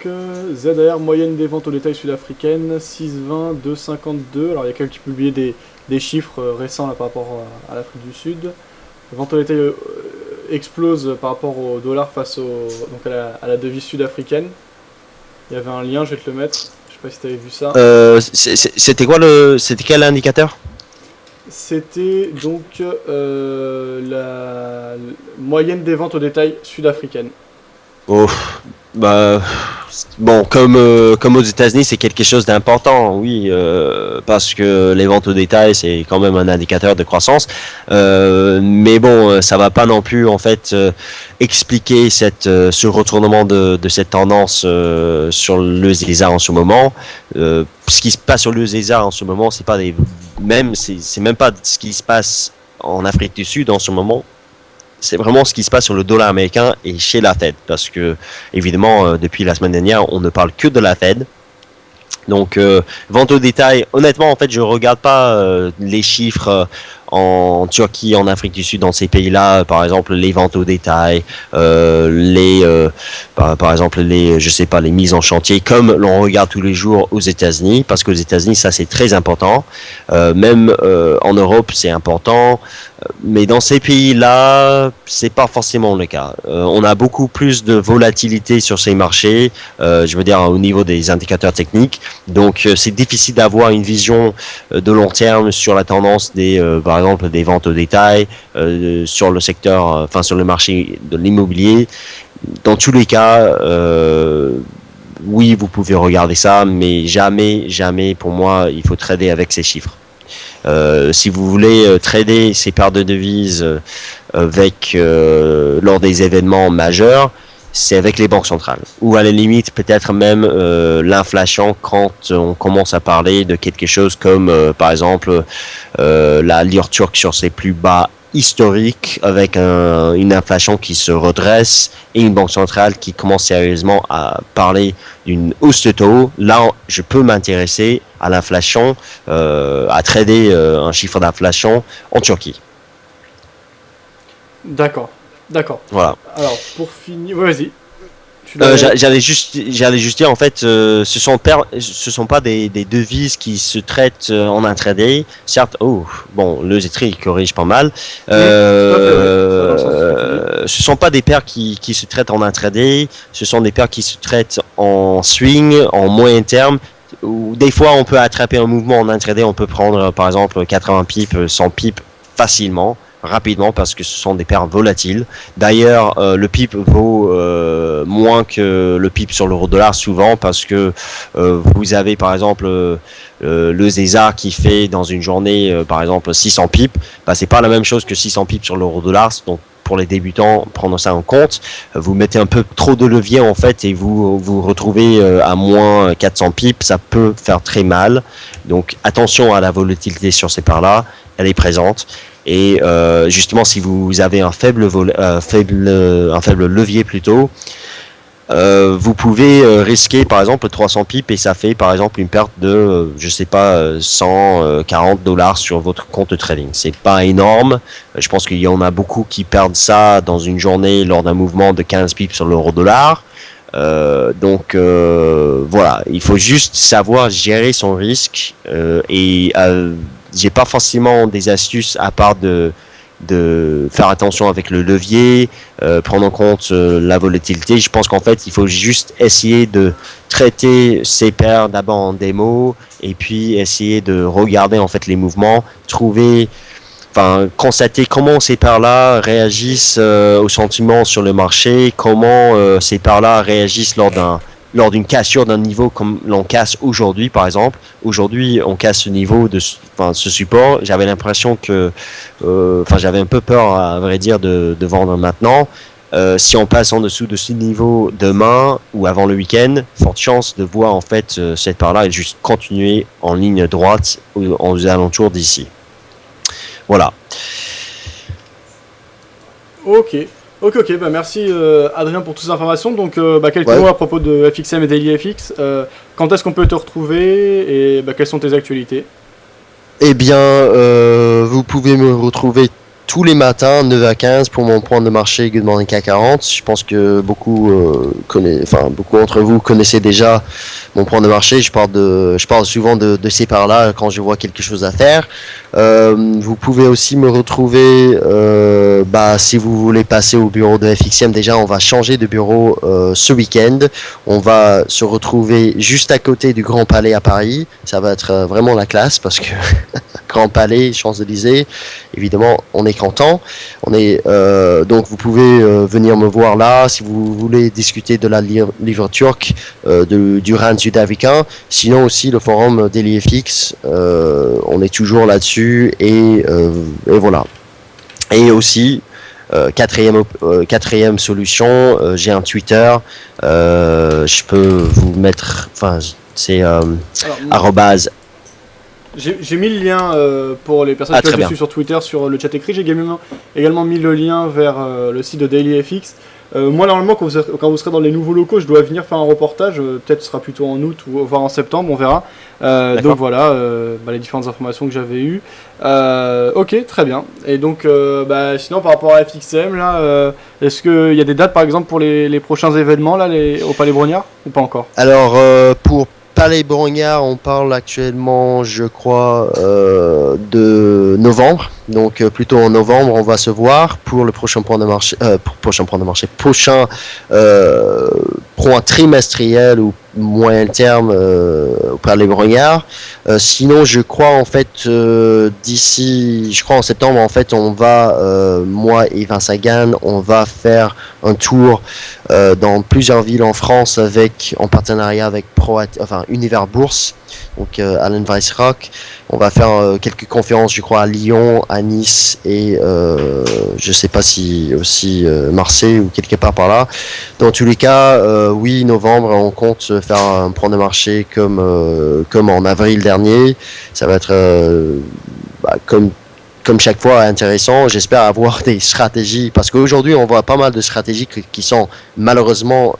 ZR, moyenne des ventes au détail sud-africaine, 6,20, 2,52. Alors il y a quelqu'un qui publiait des chiffres récents là, par rapport à l'Afrique du Sud. La vente au détail explose par rapport au dollar face à la devise sud-africaine. Il y avait un lien, je vais te le mettre. Je sais pas si tu avais vu ça. C'était quel indicateur? C'était donc la moyenne des ventes au détail sud-africaine. Oh, comme aux États-Unis, c'est quelque chose d'important, oui, parce que les ventes au détail, c'est quand même un indicateur de croissance. Mais bon, ça va pas non plus en fait expliquer ce retournement de cette tendance sur le ZESA en ce moment. Ce qui se passe sur le ZESA en ce moment, c'est même pas ce qui se passe en Afrique du Sud en ce moment. C'est vraiment ce qui se passe sur le dollar américain et chez la Fed, parce que évidemment depuis la semaine dernière on ne parle que de la Fed. Donc vente au détail, honnêtement en fait je regarde pas les chiffres en Turquie, en Afrique du Sud, dans ces pays-là, par exemple les ventes au détail, par exemple les mises en chantier, comme l'on regarde tous les jours aux États-Unis, parce qu'aux États-Unis ça c'est très important, même en Europe c'est important, mais dans ces pays-là c'est pas forcément le cas. On a beaucoup plus de volatilité sur ces marchés, je veux dire au niveau des indicateurs techniques, donc c'est difficile d'avoir une vision de long terme sur la tendance par exemple des ventes au détail sur le secteur, sur le marché de l'immobilier. Dans tous les cas, oui, vous pouvez regarder ça, mais jamais pour moi, il faut trader avec ces chiffres. Si vous voulez trader ces paires de devises lors des événements majeurs, c'est avec les banques centrales. Ou à la limite, peut-être même l'inflation quand on commence à parler de quelque chose comme, par exemple, la lire turque sur ses plus bas historiques, avec une inflation qui se redresse et une banque centrale qui commence sérieusement à parler d'une hausse de taux. Là, je peux m'intéresser à l'inflation, à trader un chiffre d'inflation en Turquie. D'accord. Voilà. Alors, pour finir... Ouais, vas-y. J'allais juste dire en fait, ce sont pas des devises qui se traitent en intraday. Certes, le Zetri il corrige pas mal. Ce sont pas des paires qui se traitent en intraday. Ce sont des paires qui se traitent en swing, en moyen terme. Où des fois on peut attraper un mouvement en intraday. On peut prendre par exemple 80 pips, 100 pips facilement, rapidement, parce que ce sont des paires volatiles. D'ailleurs, le pip vaut moins que le pip sur l'euro-dollar souvent, parce que vous avez par exemple le ZESA qui fait dans une journée par exemple 600 pips. C'est pas la même chose que 600 pips sur l'euro-dollar. Donc pour les débutants, prendre ça en compte. Vous mettez un peu trop de levier en fait et vous vous retrouvez à moins 400 pips. Ça peut faire très mal. Donc attention à la volatilité sur ces paires-là. Elle est présente. Et justement, si vous avez un faible levier plutôt, vous pouvez risquer par exemple 300 pips et ça fait par exemple une perte de, je sais pas, 140 dollars sur votre compte de trading. C'est pas énorme. Je pense qu'il y en a beaucoup qui perdent ça dans une journée lors d'un mouvement de 15 pips sur l'euro dollar. Voilà, il faut juste savoir gérer son risque et j'ai pas forcément des astuces à part de faire attention avec le levier, prendre en compte la volatilité. Je pense qu'en fait, il faut juste essayer de traiter ses paires d'abord en démo et puis essayer de regarder en fait les mouvements, constater comment ces paires-là réagissent aux sentiments sur le marché, comment ces paires-là réagissent lors d'une cassure d'un niveau comme l'on casse aujourd'hui, par exemple. Aujourd'hui, on casse ce niveau ce support. J'avais l'impression que, j'avais un peu peur, à vrai dire, de vendre maintenant. Si on passe en dessous de ce niveau demain ou avant le week-end, forte chance de voir en fait cette part-là et juste continuer en ligne droite aux alentours d'ici. Voilà. Ok, bah merci Adrien pour toutes ces informations. Donc quelques mots à propos de FXM et DailyFX. Quand est-ce qu'on peut te retrouver et quelles sont tes actualités? Eh bien, vous pouvez me retrouver tous les matins 9 à 15 pour mon point de marché Good Morning CAC 40. Je pense que beaucoup d'entre vous connaissez déjà mon point de marché. Je parle souvent de ces parts-là quand je vois quelque chose à faire. Vous pouvez aussi me retrouver si vous voulez passer au bureau de FXM. Déjà, on va changer de bureau ce week-end. On va se retrouver juste à côté du Grand Palais à Paris. Ça va être vraiment la classe parce que Grand Palais, Champs-Élysées, évidemment, on est content. Donc vous pouvez venir me voir là si vous voulez discuter de la livre turque, du rand sud-africain. Sinon aussi le forum DailyFX, on est toujours là-dessus et voilà. Et aussi quatrième solution, j'ai un Twitter. Je peux vous mettre, c'est arrobase. J'ai mis le lien pour les personnes qui veulent suivre sur Twitter, sur le chat écrit. J'ai également mis le lien vers le site de DailyFX. Moi, normalement, quand vous serez dans les nouveaux locaux, je dois venir faire un reportage. Peut-être ce sera plutôt en août ou voire en septembre, on verra. Donc voilà, les différentes informations que j'avais eues. Ok, très bien. Et donc, sinon, par rapport à FXM, là, est-ce qu'il y a des dates, par exemple, pour les prochains événements là, au Palais Brognard ou pas encore? Alors, pour Palais Brognard, on parle actuellement, je crois, de novembre. Donc plutôt en novembre, on va se voir pour le prochain point de marché, prochain point trimestriel ou moyen terme au Palais Brognard. Sinon, je crois en fait en septembre, en fait, on va, moi et Vincent Sagan, on va faire un tour dans plusieurs villes en France en partenariat avec Univers Bourse, donc Alan Weissrock. On va faire quelques conférences, je crois, à Lyon, à Nice et je sais pas si aussi Marseille ou quelque part par là. Dans tous les cas, oui, novembre, on compte faire un point de marché comme en avril dernier. Ça va être comme chaque fois intéressant. J'espère avoir des stratégies parce qu'aujourd'hui on voit pas mal de stratégies qui sont malheureusement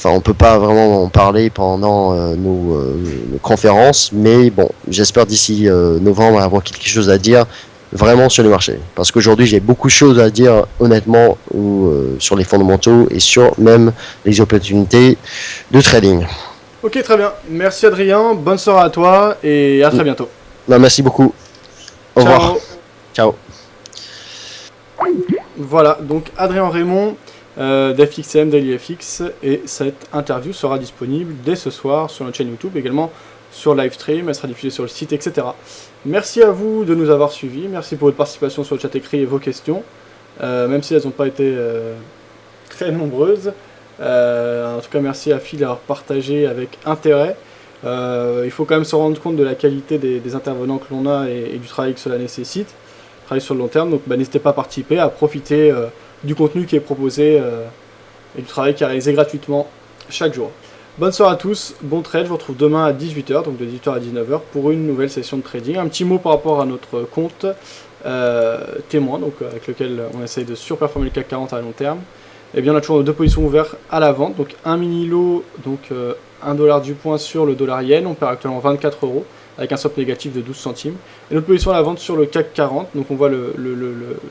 on peut pas vraiment en parler pendant nos conférences, mais bon, j'espère d'ici novembre avoir quelque chose à dire vraiment sur le marché, parce qu'aujourd'hui j'ai beaucoup de choses à dire honnêtement sur les fondamentaux et sur même les opportunités de trading. Ok, très bien, merci Adrien, bonne soirée à toi et à très bientôt. Merci beaucoup. Au revoir. Ciao. Voilà, donc Adrien Raymond d'FXM, DailyFX, et cette interview sera disponible dès ce soir sur notre chaîne YouTube, également sur Livestream, elle sera diffusée sur le site, etc. Merci à vous de nous avoir suivis, merci pour votre participation sur le chat écrit et vos questions, même si elles n'ont pas été très nombreuses. En tout cas, merci à Phil d'avoir partagé avec intérêt. Il faut quand même se rendre compte de la qualité des intervenants que l'on a et du travail que cela nécessite, travail sur le long terme, donc n'hésitez pas à participer, à profiter du contenu qui est proposé et du travail qui est réalisé gratuitement chaque jour. Bonne soirée à tous, bon trade, je vous retrouve demain à 18h, donc de 18h à 19h pour une nouvelle session de trading. Un petit mot par rapport à notre compte témoin, donc avec lequel on essaye de surperformer le CAC 40 à long terme. et bien on a toujours 2 positions ouvertes à la vente. Donc un mini lot, donc 1 dollar du point sur le dollar yen, on perd actuellement 24 euros avec un swap négatif de 12 centimes. Et notre position à la vente sur le CAC 40, donc on voit le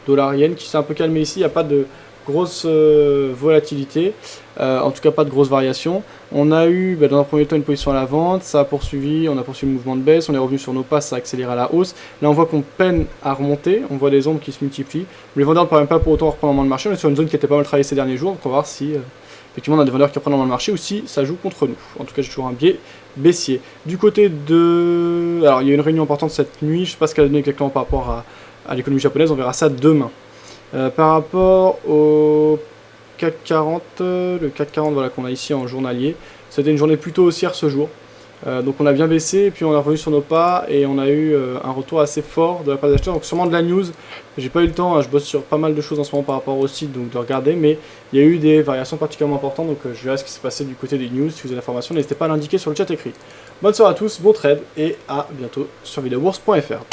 dollar yen qui s'est un peu calmé ici, il n'y a pas de grosse volatilité, en tout cas pas de grosse variation. On a eu dans un premier temps une position à la vente, ça a poursuivi, on a poursuivi le mouvement de baisse, on est revenu sur nos pas, ça accélère à la hausse. Là on voit qu'on peine à remonter, on voit des ombres qui se multiplient. Les vendeurs ne parviennent pas pour autant reprendre en main le marché, on est sur une zone qui était pas mal travaillée ces derniers jours, donc on va voir si effectivement on a des vendeurs qui reprennent en main le marché ou si ça joue contre nous. En tout cas j'ai toujours un biais baissier. Du côté de... Alors il y a une réunion importante cette nuit, je ne sais pas ce qu'elle a donné exactement par rapport à l'économie japonaise, on verra ça demain. Par rapport au CAC 40, le CAC 40 voilà, qu'on a ici en journalier, c'était une journée plutôt haussière ce jour. Donc on a bien baissé, et puis on est revenu sur nos pas, et on a eu un retour assez fort de la part des acheteurs. Donc sûrement de la news, j'ai pas eu le temps, je bosse sur pas mal de choses en ce moment par rapport au site, donc de regarder, mais il y a eu des variations particulièrement importantes, donc je verrai ce qui s'est passé du côté des news. Si vous avez l'information, n'hésitez pas à l'indiquer sur le chat écrit. Bonne soirée à tous, bon trade, et à bientôt sur videobourse.fr.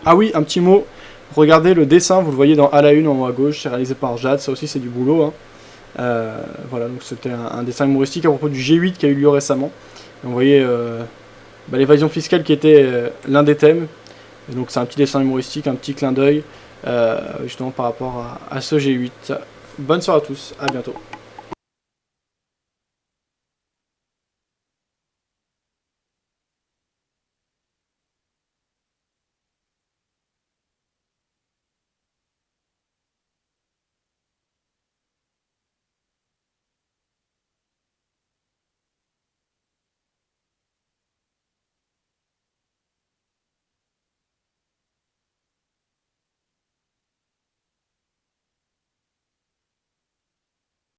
Ah oui, un petit mot. Regardez le dessin, vous le voyez à la une en haut à gauche, c'est réalisé par Jade, ça aussi c'est du boulot. Voilà, donc c'était un dessin humoristique à propos du G8 qui a eu lieu récemment. Et vous voyez l'évasion fiscale qui était l'un des thèmes. Et donc c'est un petit dessin humoristique, un petit clin d'œil justement par rapport à ce G8. Bonne soirée à tous, à bientôt.